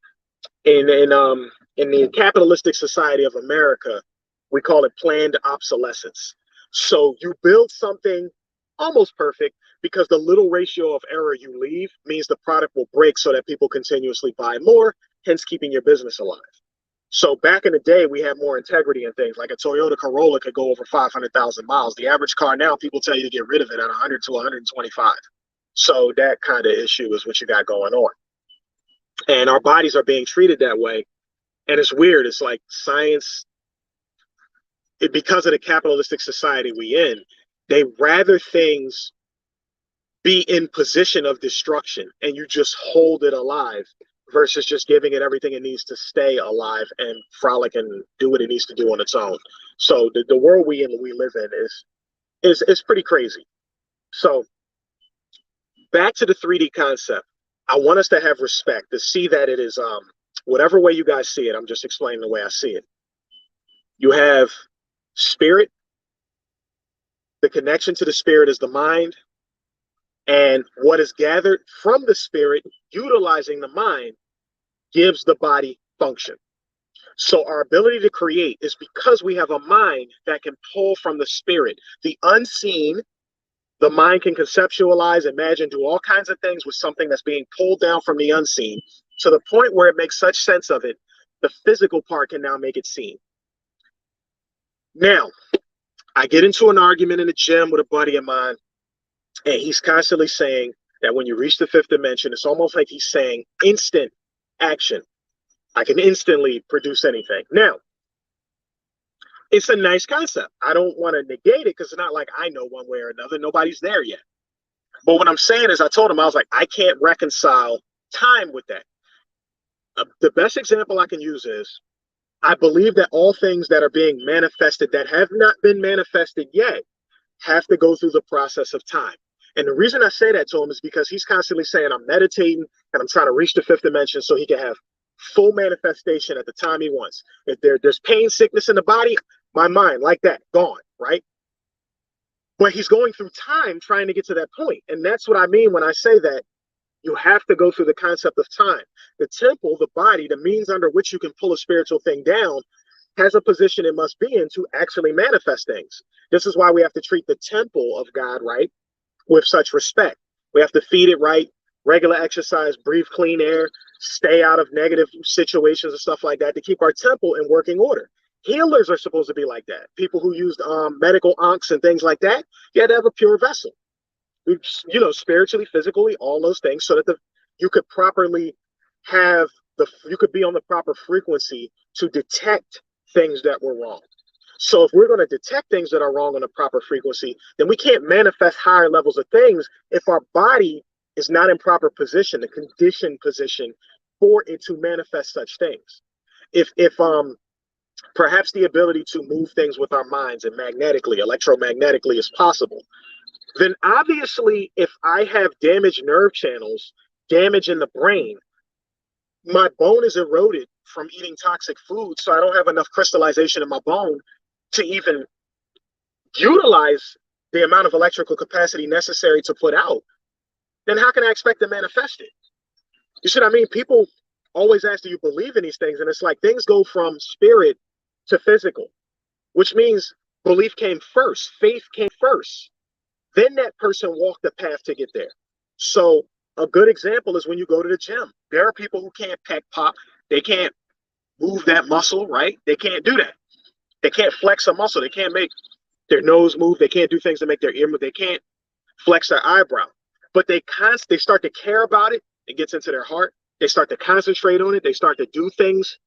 in the capitalistic society of America, we call it planned obsolescence. So you build something almost perfect because the little ratio of error you leave means the product will break so that people continuously buy more, hence keeping your business alive. So back in the day, we had more integrity in things. Like a Toyota Corolla could go over 500,000 miles. The average car now, people tell you to get rid of it at 100 to 125. So that kind of issue is what you got going on. And our bodies are being treated that way. And it's weird. It's like science, because of the capitalistic society we in, they rather things be in position of destruction and you just hold it alive versus just giving it everything it needs to stay alive and frolic and do what it needs to do on its own. So the world we live in is pretty crazy. So back to the 3D concept. I want us to have respect, to see that it is whatever way you guys see it. I'm just explaining the way I see it. You have spirit. The connection to the spirit is the mind. And what is gathered from the spirit, utilizing the mind, gives the body function. So our ability to create is because we have a mind that can pull from the spirit. The unseen, the mind can conceptualize, imagine, do all kinds of things with something that's being pulled down from the unseen to the point where it makes such sense of it, the physical part can now make it seen. Now, I get into an argument in the gym with a buddy of mine, and he's constantly saying that when you reach the 5th dimension, it's almost like he's saying instant action. I can instantly produce anything. Now, it's a nice concept. I don't want to negate it because it's not like I know one way or another. Nobody's there yet. But what I'm saying is I told him, I was like, I can't reconcile time with that. The best example I can use is I believe that all things that are being manifested that have not been manifested yet have to go through the process of time. And the reason I say that to him is because he's constantly saying I'm meditating and I'm trying to reach the 5th dimension so he can have full manifestation at the time he wants. If there's pain, sickness in the body, my mind, like that, gone, right? But he's going through time trying to get to that point. And that's what I mean when I say that you have to go through the concept of time. The temple, the body, the means under which you can pull a spiritual thing down, has a position it must be in to actually manifest things. This is why we have to treat the temple of God, right, with such respect. We have to feed it right, regular exercise, breathe clean air, stay out of negative situations and stuff like that to keep our temple in working order. Healers are supposed to be like that. People who used medical onks and things like that, you had to have a pure vessel. You know, spiritually, physically, all those things, so that you could properly you could be on the proper frequency to detect things that were wrong. So if we're going to detect things that are wrong on a proper frequency, then we can't manifest higher levels of things if our body is not in proper position, the conditioned position for it to manifest such things. If perhaps the ability to move things with our minds and magnetically, electromagnetically is possible, then obviously if I have damaged nerve channels, damage in the brain, my bone is eroded from eating toxic food, so I don't have enough crystallization in my bone to even utilize the amount of electrical capacity necessary to put out, then how can I expect to manifest it? You see what I mean? People always ask, do you believe in these things? And it's like things go from spirit to physical, which means belief came first, faith came first. Then that person walked the path to get there. So a good example is when you go to the gym. There are people who can't pec pop. They can't move that muscle, right? They can't do that. They can't flex a muscle. They can't make their nose move. They can't do things to make their ear move. They can't flex their eyebrow. But they start to care about it. It gets into their heart. They start to concentrate on it. They start to do things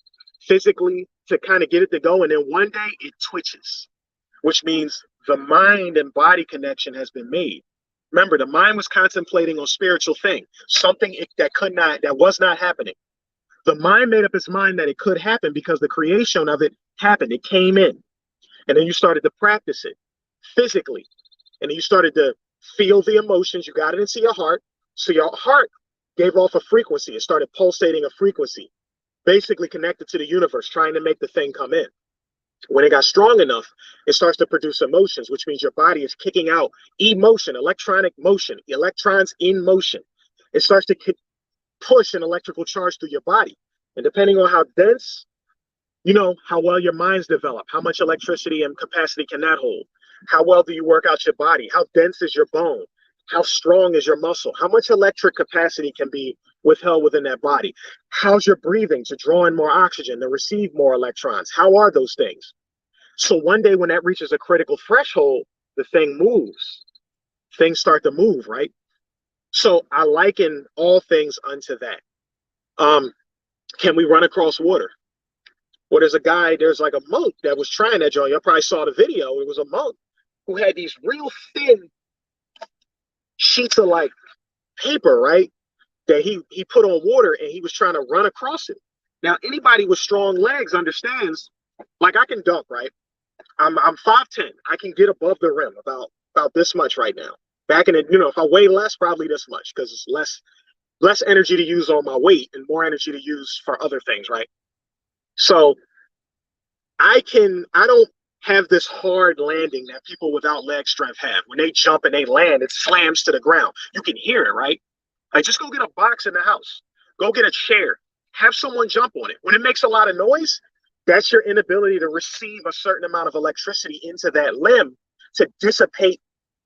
physically to kind of get it to go. And then one day it twitches, which means the mind and body connection has been made. Remember, the mind was contemplating on spiritual thing, something that was not happening. The mind made up its mind that it could happen because the creation of it happened. It came in. And then you started to practice it physically. And then you started to feel the emotions. You got it into your heart. So your heart gave off a frequency. It started pulsating a frequency, basically connected to the universe, trying to make the thing come in. When it got strong enough, it starts to produce emotions, which means your body is kicking out emotion, electronic motion, electrons in motion. It starts to push an electrical charge through your body. And depending on how dense, you know, how well your mind's developed, how much electricity and capacity can that hold? How well do you work out your body? How dense is your bone? How strong is your muscle? How much electric capacity can be withheld within that body? How's your breathing to draw in more oxygen, to receive more electrons? How are those things? So one day when that reaches a critical threshold, the thing moves. Things start to move, right? So I liken all things unto that. Can we run across water? Well, there's like a monk that was trying that joint. You probably saw the video. It was a monk who had these real thin sheets of like paper, right? That he put on water and he was trying to run across it. Now, anybody with strong legs understands, like I can dunk, right? I'm 5'10". I can get above the rim about this much right now. Back in it, you know, if I weigh less, probably this much, because it's less energy to use on my weight and more energy to use for other things, right? So I don't have this hard landing that people without leg strength have. When they jump and they land, it slams to the ground. You can hear it, right? Like, just go get a box in the house. Go get a chair. Have someone jump on it. When it makes a lot of noise, that's your inability to receive a certain amount of electricity into that limb to dissipate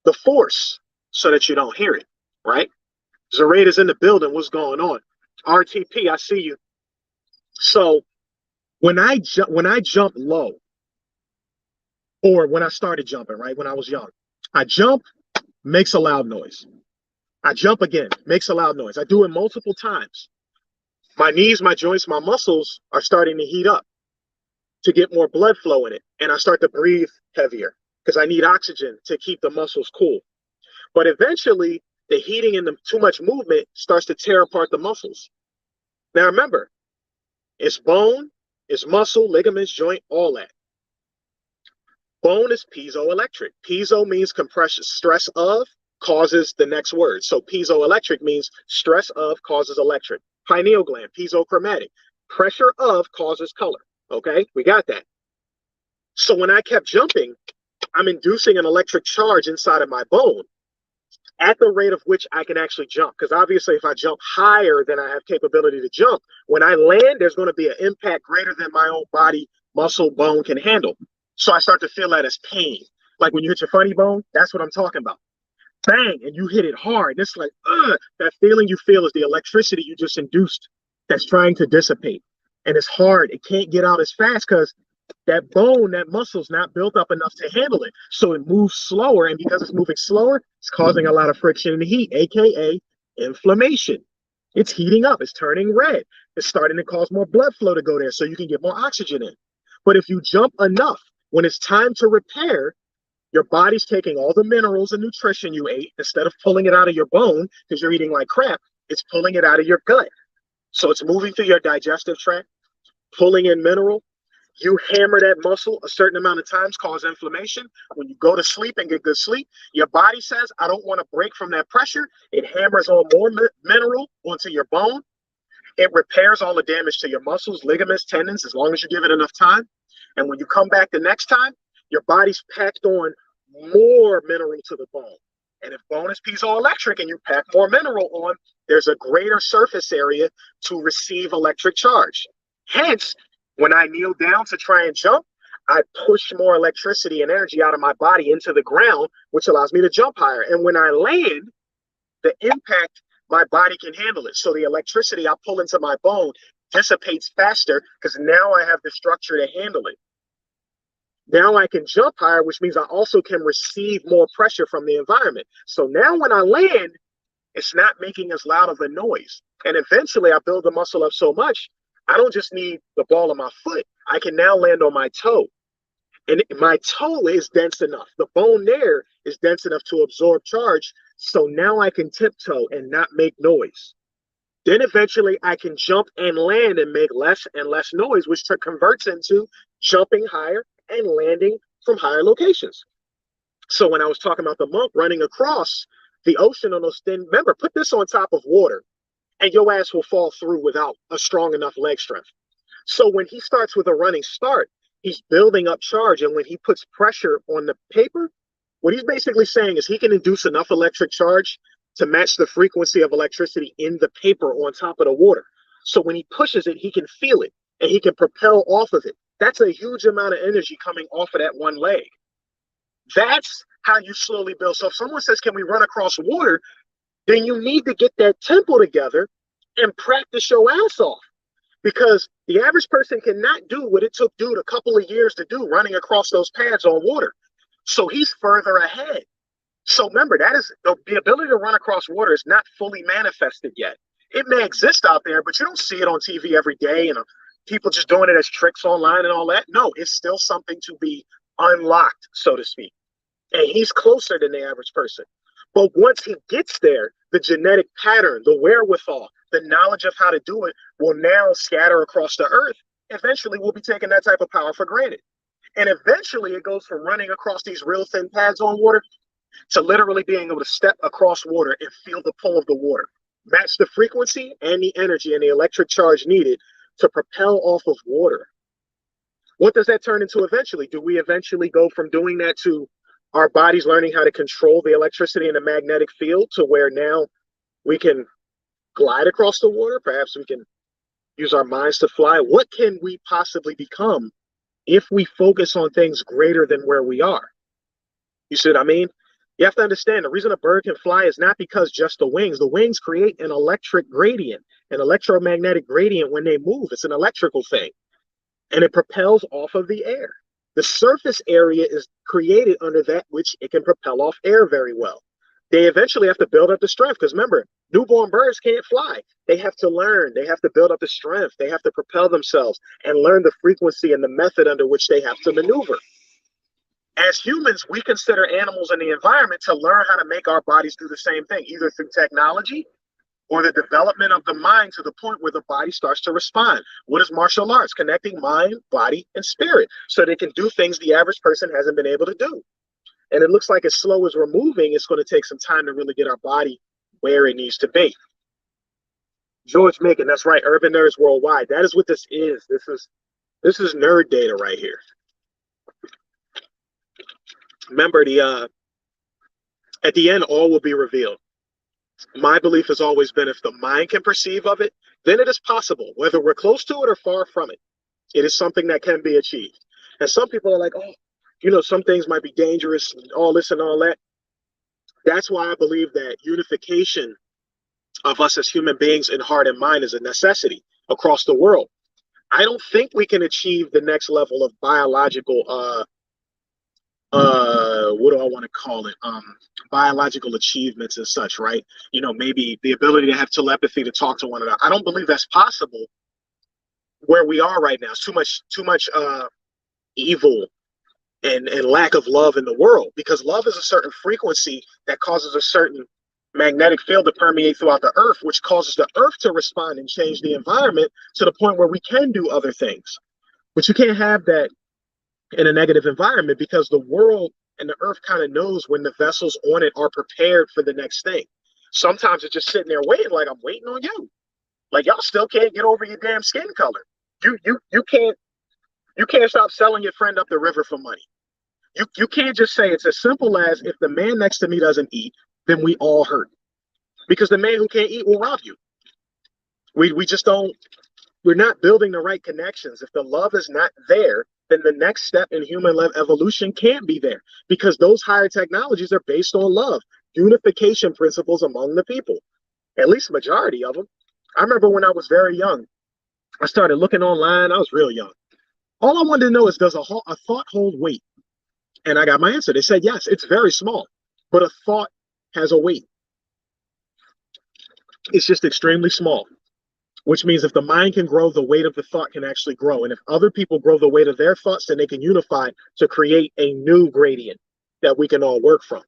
the force so that you don't hear it, right? Zarada's in the building. What's going on? RTP, I see you. So when I jump low, or when I started jumping, right, when I was young, I jump, makes a loud noise. I jump again, makes a loud noise. I do it multiple times. My knees, my joints, my muscles are starting to heat up to get more blood flow in it. And I start to breathe heavier because I need oxygen to keep the muscles cool. But eventually, the heating and the too much movement starts to tear apart the muscles. Now remember, it's bone, it's muscle, ligaments, joint, all that. Bone is piezoelectric. Piezo means compression, stress of causes the next word. So piezoelectric means stress of causes electric. Pineal gland, piezochromatic. Pressure of causes color. Okay, we got that. So when I kept jumping, I'm inducing an electric charge inside of my bone at the rate of which I can actually jump. Because obviously, if I jump higher than I have capability to jump, when I land, there's going to be an impact greater than my own body, muscle, bone can handle. So I start to feel that as pain. Like when you hit your funny bone, that's what I'm talking about. Bang, and you hit it hard. It's like, ugh, that feeling you feel is the electricity you just induced that's trying to dissipate. And it's hard. It can't get out as fast because that bone, that muscle's not built up enough to handle it. So it moves slower. And because it's moving slower, it's causing a lot of friction and heat, AKA inflammation. It's heating up, it's turning red. It's starting to cause more blood flow to go there so you can get more oxygen in. But if you jump enough, when it's time to repair, your body's taking all the minerals and nutrition you ate, instead of pulling it out of your bone because you're eating like crap, it's pulling it out of your gut. So it's moving through your digestive tract, pulling in mineral. You hammer that muscle a certain amount of times, cause inflammation. When you go to sleep and get good sleep, your body says, I don't want to break from that pressure. It hammers on more mineral onto your bone. It repairs all the damage to your muscles, ligaments, tendons, as long as you give it enough time. And when you come back the next time, your body's packed on more mineral to the bone. And if bone is piezoelectric and you pack more mineral on, there's a greater surface area to receive electric charge. Hence, when I kneel down to try and jump, I push more electricity and energy out of my body into the ground, which allows me to jump higher. And when I land, the impact, my body can handle it. So the electricity I pull into my bone dissipates faster because now I have the structure to handle it. Now I can jump higher, which means I also can receive more pressure from the environment. So now when I land, it's not making as loud of a noise. And eventually I build the muscle up so much, I don't just need the ball of my foot. I can now land on my toe. And my toe is dense enough. The bone there is dense enough to absorb charge. So now I can tiptoe and not make noise. Then eventually I can jump and land and make less and less noise, which converts into jumping higher and landing from higher locations. So when I was talking about the monk running across the ocean on those thin, remember, put this on top of water and your ass will fall through without a strong enough leg strength. So when he starts with a running start, he's building up charge. And when he puts pressure on the paper, what he's basically saying is he can induce enough electric charge to match the frequency of electricity in the paper on top of the water. So when he pushes it, he can feel it and he can propel off of it. That's a huge amount of energy coming off of that one leg. That's how you slowly build. So if someone says, can we run across water? Then you need to get that tempo together and practice your ass off. Because the average person cannot do what it took dude a couple of years to do running across those pads on water. So he's further ahead. So remember, that is the ability to run across water is not fully manifested yet. It may exist out there, but you don't see it on TV every day and people just doing it as tricks online and all that. No, it's still something to be unlocked, so to speak. And he's closer than the average person. But once he gets there, the genetic pattern, the wherewithal, the knowledge of how to do it will now scatter across the earth. Eventually, we'll be taking that type of power for granted. And eventually, it goes from running across these real thin pads on water to literally being able to step across water and feel the pull of the water, match the frequency and the energy and the electric charge needed to propel off of water. What does that turn into eventually? Do we eventually go from doing that to our bodies learning how to control the electricity in the magnetic field to where now we can glide across the water? Perhaps we can use our minds to fly. What can we possibly become if we focus on things greater than where we are? You see what I mean? You have to understand the reason a bird can fly is not because just the wings create an electric gradient, an electromagnetic gradient when they move. It's an electrical thing and it propels off of the air. The surface area is created under that which it can propel off air very well. They eventually have to build up the strength because remember, newborn birds can't fly. They have to learn. They have to build up the strength. They have to propel themselves and learn the frequency and the method under which they have to maneuver. As humans, we consider animals in the environment to learn how to make our bodies do the same thing, either through technology or the development of the mind to the point where the body starts to respond. What is martial arts? Connecting mind, body, and spirit so they can do things the average person hasn't been able to do. And it looks like as slow as we're moving, it's going to take some time to really get our body where it needs to be. George Macon, that's right. Urban Nerds Worldwide. That is what this is. This is nerd data right here. Remember, the at the end, all will be revealed. My belief has always been if the mind can perceive of it, then it is possible, whether we're close to it or far from it. It is something that can be achieved. And some people are like, oh, some things might be dangerous, and all this and all that. That's why I believe that unification of us as human beings in heart and mind is a necessity across the world. I don't think we can achieve the next level of biological what do I want to call it? Biological achievements and such, right? Maybe the ability to have telepathy to talk to one another. I don't believe that's possible where we are right now. It's too much evil and lack of love in the world, because love is a certain frequency that causes a certain magnetic field to permeate throughout the earth, which causes the earth to respond and change the environment to the point where we can do other things. But you can't have that in a negative environment, because the world and the earth kind of knows when the vessels on it are prepared for the next thing. Sometimes it's just sitting there waiting, like, I'm waiting on you. Like, y'all still can't get over your damn skin color. You can't stop selling your friend up the river for money. You can't just say it's as simple as, if the man next to me doesn't eat, then we all hurt. Because the man who can't eat will rob you. We just don't, we're not building the right connections. If the love is not there, then the next step in human evolution can't be there, because those higher technologies are based on love, unification principles among the people, at least majority of them. I remember when I was very young, I started looking online. I was real young. All I wanted to know is, does a thought hold weight? And I got my answer. They said, yes, it's very small, but a thought has a weight. It's just extremely small, which means if the mind can grow, the weight of the thought can actually grow. And if other people grow the weight of their thoughts, then they can unify to create a new gradient that we can all work from.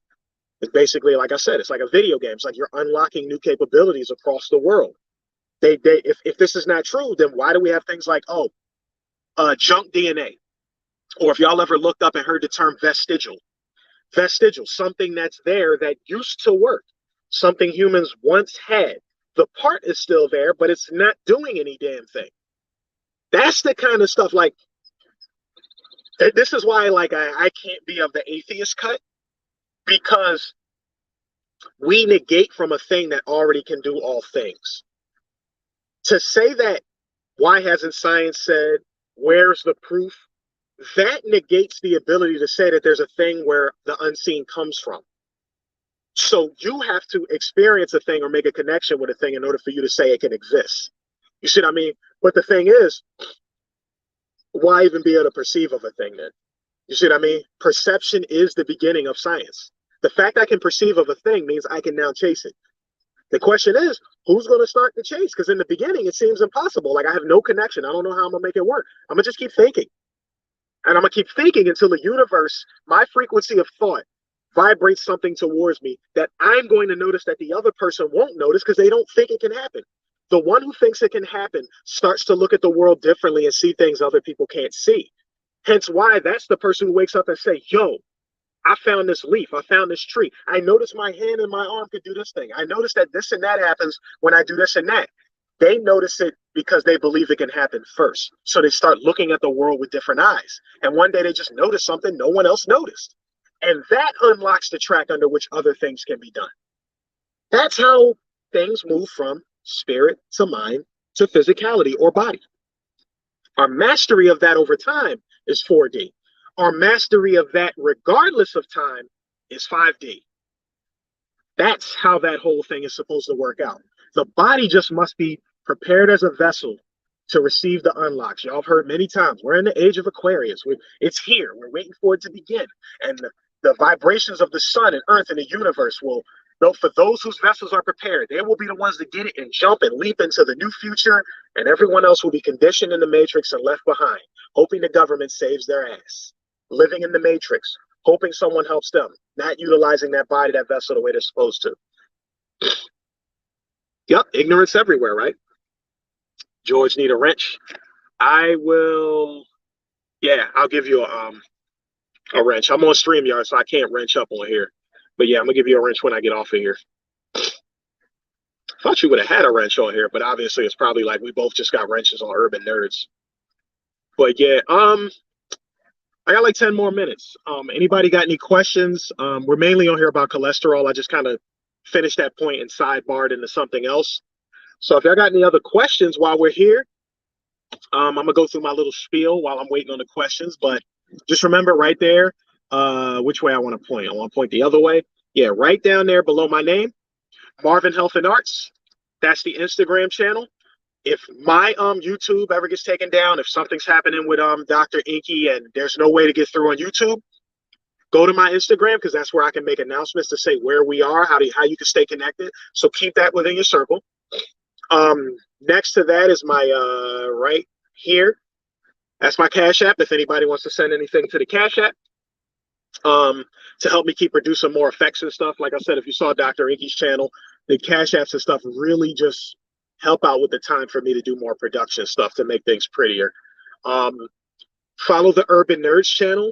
It's basically, like I said, it's like a video game. It's like you're unlocking new capabilities across the world. If this is not true, then why do we have things like, junk DNA? Or if y'all ever looked up and heard the term vestigial, something that's there that used to work, something humans once had. The part is still there, but it's not doing any damn thing. That's the kind of stuff, like, this is why, like, I can't be of the atheist cut, because we negate from a thing that already can do all things. To say that, why hasn't science said, where's the proof? That negates the ability to say that there's a thing where the unseen comes from. So you have to experience a thing or make a connection with a thing in order for you to say it can exist. You see what I mean? But the thing is, why even be able to perceive of a thing then? You see what I mean? Perception is the beginning of science. The fact I can perceive of a thing means I can now chase it. The question is, who's going to start the chase? Because in the beginning, it seems impossible. Like, I have no connection. I don't know how I'm going to make it work. I'm going to just keep thinking. And I'm going to keep thinking until the universe, my frequency of thought, vibrates something towards me that I'm going to notice that the other person won't notice, because they don't think it can happen. The one who thinks it can happen starts to look at the world differently and see things other people can't see. Hence why that's the person who wakes up and say, yo, I found this leaf. I found this tree. I noticed my hand and my arm could do this thing. I noticed that this and that happens when I do this and that. They notice it because they believe it can happen first. So they start looking at the world with different eyes. And one day they just notice something no one else noticed. And that unlocks the track under which other things can be done. That's how things move from spirit to mind to physicality or body. Our mastery of that over time is 4D. Our mastery of that regardless of time is 5D. That's how that whole thing is supposed to work out. The body just must be prepared as a vessel to receive the unlocks. Y'all have heard many times, we're in the age of Aquarius. It's here. We're waiting for it to begin. And the vibrations of the sun and earth and the universe will, though, for those whose vessels are prepared, they will be the ones to get it and jump and leap into the new future. And everyone else will be conditioned in the matrix and left behind, hoping the government saves their ass, living in the matrix, hoping someone helps them, not utilizing that body, that vessel, the way they're supposed to. Yep, ignorance everywhere, right? George need a wrench. I'll give you a wrench. I'm on StreamYard, so I can't wrench up on here. But yeah, I'm gonna give you a wrench when I get off of here. Thought you would have had a wrench on here, but obviously it's probably like we both just got wrenches on Urban Nerds. But yeah, I got like 10 more minutes. Anybody got any questions? We're mainly on here about cholesterol. I just kind of finished that point and sidebarred into something else. So if y'all got any other questions while we're here, I'm gonna go through my little spiel while I'm waiting on the questions. But just remember right there, which way I want to point. I want to point the other way. Yeah, right down there below my name, Marvin Health and Arts. That's the Instagram channel. If my YouTube ever gets taken down, if something's happening with Dr. Inky and there's no way to get through on YouTube, go to my Instagram because that's where I can make announcements to say where we are, how you can stay connected. So keep that within your circle. Next to that is my right here. That's my Cash App. If anybody wants to send anything to the Cash App, to help me keep producing more effects and stuff. Like I said, if you saw Dr. Inky's channel, the Cash Apps and stuff really just help out with the time for me to do more production stuff to make things prettier. Follow the Urban Nerds channel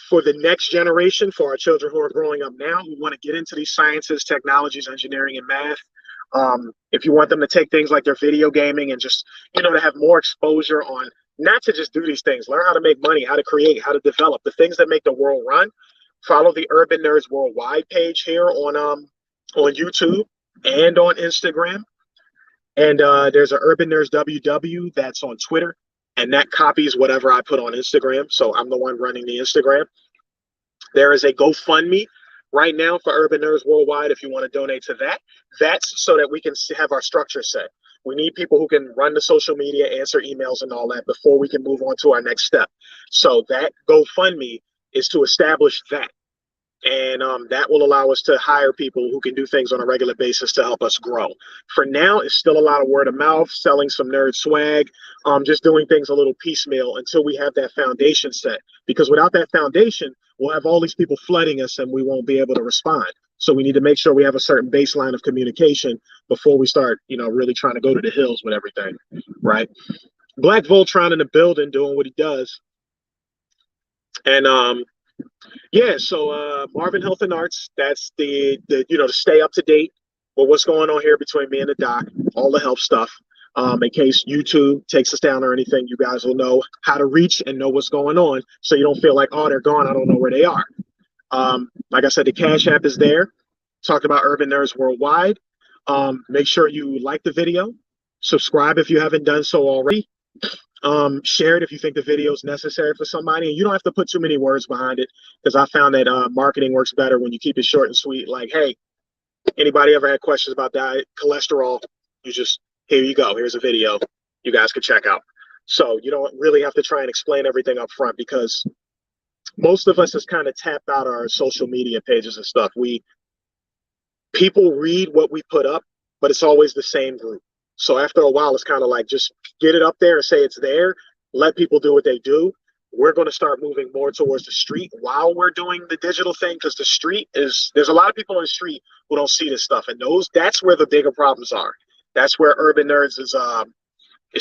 for the next generation, for our children who are growing up now, who want to get into these sciences, technologies, engineering, and math. If you want them to take things like their video gaming and just, to have more exposure on not to just do these things, learn how to make money, how to create, how to develop the things that make the world run. Follow the Urban Nerds Worldwide page here on YouTube and on Instagram. And there's an Urban Nerds WW that's on Twitter, and that copies whatever I put on Instagram. So I'm the one running the Instagram. There is a GoFundMe right now for Urban Nerds Worldwide if you want to donate to that. That's so that we can have our structure set. We need people who can run the social media, answer emails and all that before we can move on to our next step. So that GoFundMe is to establish that. And that will allow us to hire people who can do things on a regular basis to help us grow. For now, it's still a lot of word of mouth, selling some nerd swag, just doing things a little piecemeal until we have that foundation set. Because without that foundation, we'll have all these people flooding us and we won't be able to respond. So we need to make sure we have a certain baseline of communication before we start, really trying to go to the hills with everything, right? Black Voltron in the building doing what he does. And yeah, so Marvin Health and Arts, that's the to stay up to date with what's going on here between me and the doc, all the health stuff. In case YouTube takes us down or anything, you guys will know how to reach and know what's going on, so you don't feel like, oh, they're gone, I don't know where they are. Like I said, the Cash App is there. Talked about Urban Nerds Worldwide. Make sure you like the video, subscribe if you haven't done so already. Share it if you think the video is necessary for somebody, and you don't have to put too many words behind it, because I found that marketing works better when you keep it short and sweet. Like, hey, anybody ever had questions about diet, cholesterol, you just, here you go, here's a video you guys can check out. So you don't really have to try and explain everything up front, because most of us has kind of tapped out our social media pages and stuff. People read what we put up, but it's always the same group. So after a while, it's kind of like, just get it up there and say it's there. Let people do what they do. We're going to start moving more towards the street while we're doing the digital thing, because the street there's a lot of people on the street who don't see this stuff. And that's where the bigger problems are. That's where Urban Nerds is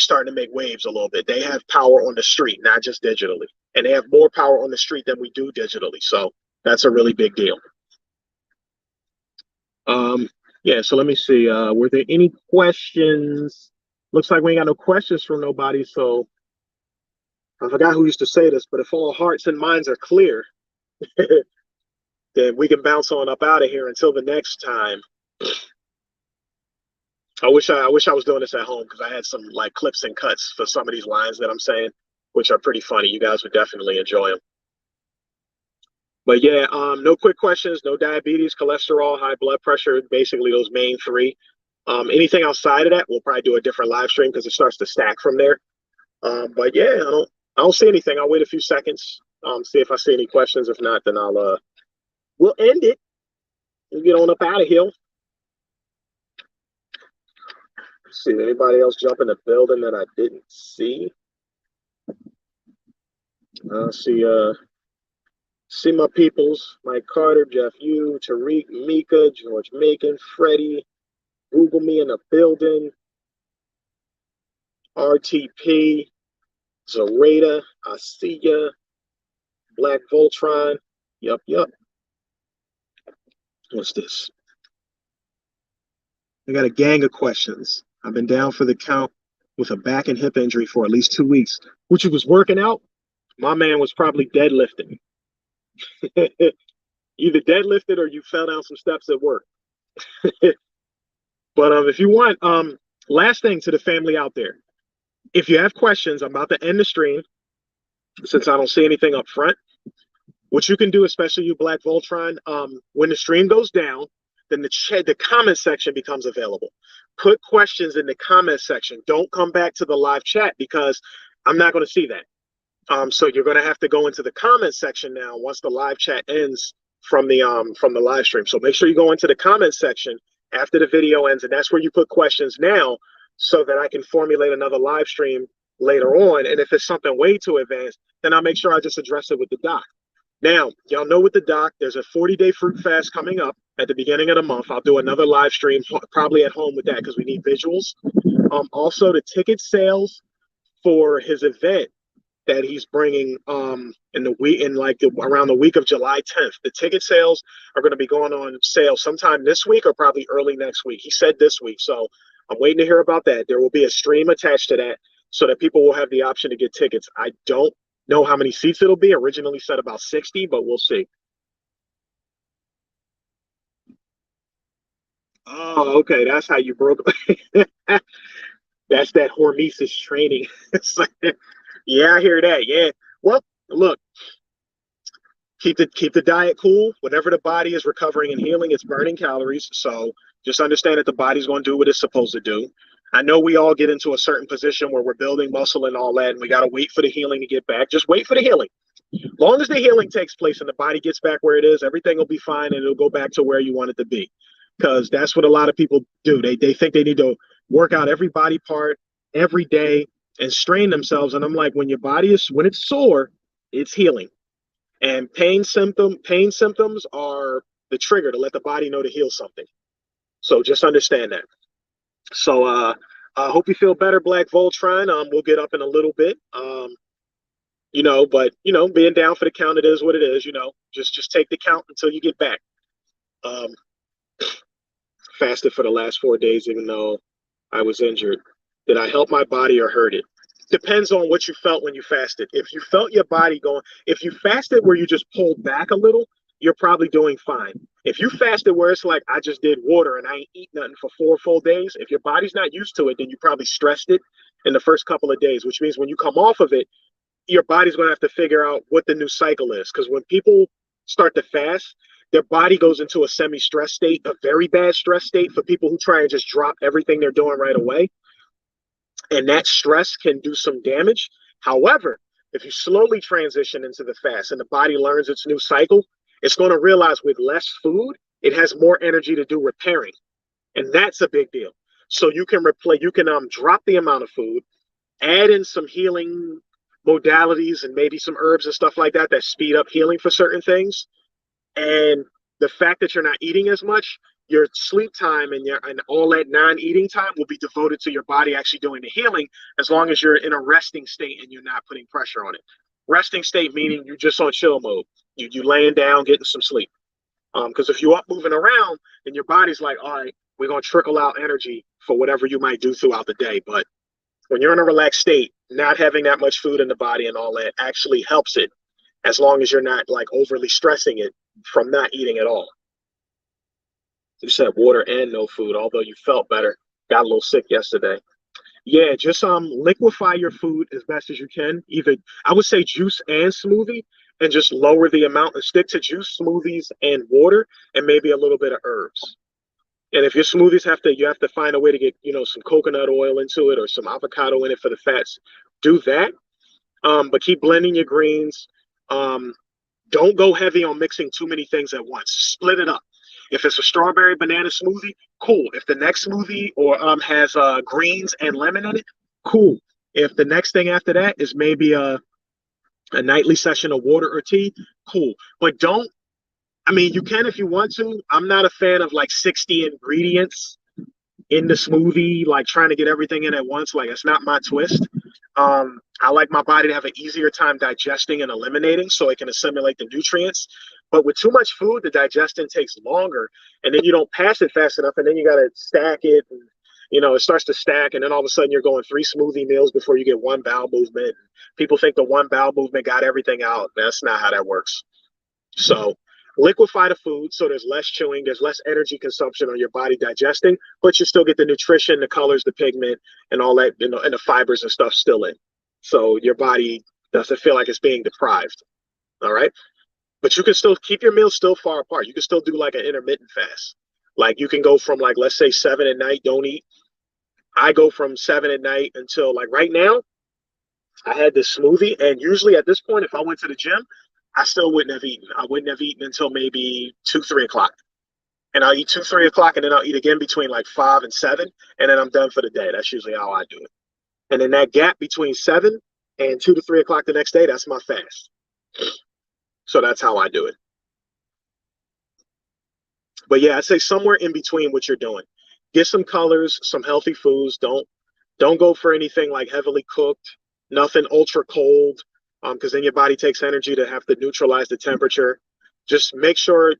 starting to make waves a little bit. They have power on the street, not just digitally. And they have more power on the street than we do digitally. So that's a really big deal. Yeah, so let me see. Were there any questions? Looks like we ain't got no questions from nobody. So I forgot who used to say this, but if all hearts and minds are clear, then we can bounce on up out of here until the next time. I wish I was doing this at home, because I had some like clips and cuts for some of these lines that I'm saying, which are pretty funny. You guys would definitely enjoy them. But yeah, no quick questions, no diabetes, cholesterol, high blood pressure, basically those main three. Anything outside of that, we'll probably do a different live stream, because it starts to stack from there. But yeah, I don't see anything. I'll wait a few seconds, see if I see any questions. If not, then we'll end it and get on up out of here. Let's see, anybody else jump in the building that I didn't see? See my peoples, Mike Carter, Jeff Yu, Tariq, Mika, George Macon, Freddie, Google me in the building, RTP, Zareta, I see ya, Black Voltron, yup. What's this? I got a gang of questions. I've been down for the count with a back and hip injury for at least 2 weeks, which was working out. My man was probably deadlifting. Either deadlifted or you fell down some steps at work. But if you want, last thing to the family out there, if you have questions, I'm about to end the stream since I don't see anything up front. What you can do, especially you Black Voltron, when the stream goes down, then the comment section becomes available. Put questions in the comment section. Don't come back to the live chat because I'm not going to see that. So you're going to have to go into the comment section now once the live chat ends from the live stream. So make sure you go into the comment section after the video ends, and that's where you put questions now so that I can formulate another live stream later on. And if it's something way too advanced, then I'll make sure I just address it with the doc. Now, y'all know with the doc, there's a 40-day fruit fast coming up at the beginning of the month. I'll do another live stream, probably at home with that because we need visuals. Also, the ticket sales for his event that he's bringing in the week around the week of July 10th. The ticket sales are going to be going on sale sometime this week or probably early next week. He said this week, so I'm waiting to hear about that. There will be a stream attached to that so that people will have the option to get tickets. I don't know how many seats it'll be. Originally said about 60, but we'll see. Oh, okay. That's how you broke. That's that hormesis training. Yeah, I hear that. Yeah. Well, look, keep the diet cool. Whenever the body is recovering and healing, it's burning calories. So just understand that the body's going to do what it's supposed to do. I know we all get into a certain position where we're building muscle and all that, and we got to wait for the healing to get back. Just wait for the healing. Long as the healing takes place and the body gets back where it is, everything will be fine and it'll go back to where you want it to be. Because that's what a lot of people do. They think they need to work out every body part every day and strain themselves. And I'm like, when it's sore, it's healing. And pain symptoms are the trigger to let the body know to heal something. So just understand that. So I hope you feel better, Black Voltron. We'll get up in a little bit. But being down for the count, it is what it is. Just take the count until you get back. Fasted for the last 4 days, even though I was injured. Did I help my body or hurt it? Depends on what you felt when you fasted. If you felt your body if you fasted where you just pulled back a little, you're probably doing fine. If you fasted where it's like, I just did water and I ain't eat nothing for 4 full days, if your body's not used to it, then you probably stressed it in the first couple of days, which means when you come off of it, your body's going to have to figure out what the new cycle is. Because when people start to fast, their body goes into a semi-stress state, a very bad stress state for people who try and just drop everything they're doing right away. And that stress can do some damage. However, if you slowly transition into the fast and the body learns its new cycle, it's going to realize with less food, it has more energy to do repairing. And that's a big deal. So you can drop the amount of food, add in some healing modalities and maybe some herbs and stuff like that speed up healing for certain things. And the fact that you're not eating as much, your sleep time and all that non-eating time will be devoted to your body actually doing the healing, as long as you're in a resting state and you're not putting pressure on it. Resting state meaning you're just on chill mode. You laying down, getting some sleep. Because if you're up moving around, then your body's like, all right, we're going to trickle out energy for whatever you might do throughout the day. But when you're in a relaxed state, not having that much food in the body and all that actually helps it, as long as you're not like overly stressing it from not eating at all. You said water and no food, although you felt better. Got a little sick yesterday. Yeah, just liquefy your food as best as you can. Either I would say juice and smoothie, and just lower the amount and stick to juice, smoothies, and water, and maybe a little bit of herbs. And if your smoothies you have to find a way to get some coconut oil into it or some avocado in it for the fats. Do that, but keep blending your greens. Don't go heavy on mixing too many things at once. Split it up. If it's a strawberry banana smoothie, cool. If the next smoothie or has greens and lemon in it, cool. If the next thing after that is maybe a nightly session of water or tea, cool. But you can if you want to. I'm not a fan of like 60 ingredients in the smoothie, like trying to get everything in at once. Like, it's not my twist. I like my body to have an easier time digesting and eliminating so it can assimilate the nutrients. But with too much food, the digestion takes longer, and then you don't pass it fast enough, and then you got to stack it. And, it starts to stack, and then all of a sudden you're going 3 smoothie meals before you get one bowel movement. People think the one bowel movement got everything out. That's not how that works. So liquefy the food so there's less chewing, there's less energy consumption on your body digesting, but you still get the nutrition, the colors, the pigment, and all that, and the fibers and stuff still in. So your body doesn't feel like it's being deprived. All right. But you can still keep your meals still far apart. You can still do like an intermittent fast. Like you can go from like, let's say 7 at night, don't eat. I go from 7 at night until like right now, I had this smoothie. And usually at this point, if I went to the gym, I still wouldn't have eaten. I wouldn't have eaten until maybe 2, 3 o'clock. And I'll eat 2, 3 o'clock, and then I'll eat again between like 5 and 7. And then I'm done for the day. That's usually how I do it. And then that gap between 7 and 2 to 3 o'clock the next day, that's my fast. So that's how I do it. But yeah, I'd say somewhere in between what you're doing. Get some colors, some healthy foods. Don't go for anything like heavily cooked, nothing ultra cold, because then your body takes energy to have to neutralize the temperature. Just make sure,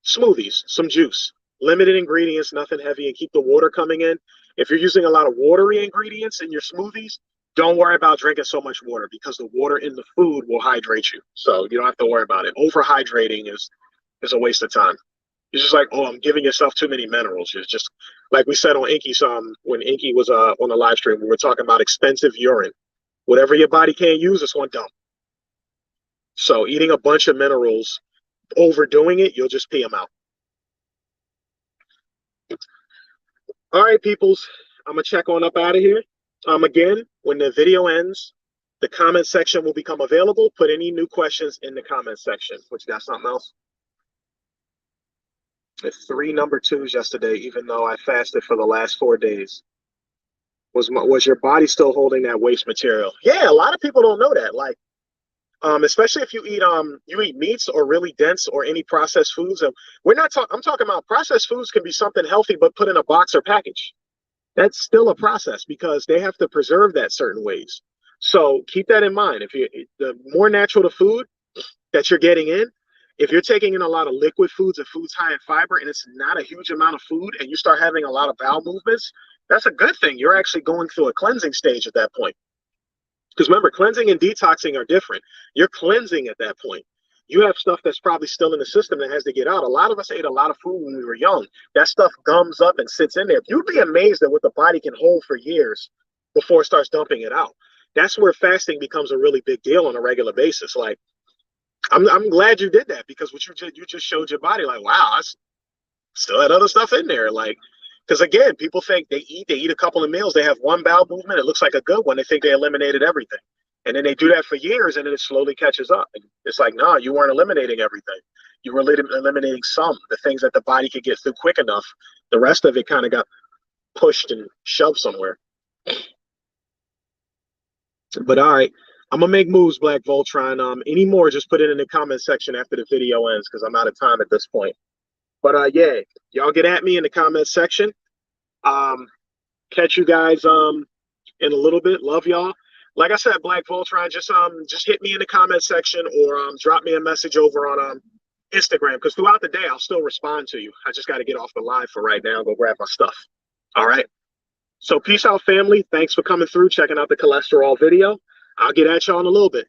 smoothies, some juice, limited ingredients, nothing heavy, and keep the water coming in. If you're using a lot of watery ingredients in your smoothies, don't worry about drinking so much water because the water in the food will hydrate you. So you don't have to worry about it. Overhydrating is a waste of time. It's just like, oh, I'm giving yourself too many minerals. It's just like we said on Inky's when Inky was on the live stream, we were talking about expensive urine. Whatever your body can't use, it's one dump. So eating a bunch of minerals, overdoing it, you'll just pee them out. All right, peoples, I'm gonna check on up out of here. Again, when the video ends, the comment section will become available. Put any new questions in the comment section. What, you got something else? It's 3 number 2s yesterday, even though I fasted for the last 4 days. Was your body still holding that waste material? Yeah, a lot of people don't know that. Like, especially if you eat meats or really dense or any processed foods. And I'm talking about processed foods can be something healthy, but put in a box or package. That's still a process because they have to preserve that certain ways. So keep that in mind. The more natural the food that you're getting in, if you're taking in a lot of liquid foods and foods high in fiber and it's not a huge amount of food and you start having a lot of bowel movements, that's a good thing. You're actually going through a cleansing stage at that point. Because remember, cleansing and detoxing are different. You're cleansing at that point. You have stuff that's probably still in the system that has to get out. A lot of us ate a lot of food when we were young. That stuff gums up and sits in there. You'd be amazed at what the body can hold for years before it starts dumping it out. That's where fasting becomes a really big deal on a regular basis. Like, I'm glad you did that because what you just showed your body, like, wow, I still had other stuff in there. Like, because again, people think they eat a couple of meals, they have one bowel movement, it looks like a good one, they think they eliminated everything. And then they do that for years and then it slowly catches up. And it's like, no, you weren't eliminating everything. You were eliminating the things that the body could get through quick enough. The rest of it kind of got pushed and shoved somewhere. But all right, I'm gonna make moves, Black Voltron. Any more, just put it in the comment section after the video ends because I'm out of time at this point. But yeah, y'all get at me in the comment section. Catch you guys in a little bit. Love y'all. Like I said, Black Voltron, just hit me in the comment section or drop me a message over on Instagram because throughout the day I'll still respond to you. I just got to get off the live for right now and go grab my stuff. All right. So peace out, family. Thanks for coming through, checking out the cholesterol video. I'll get at y'all in a little bit.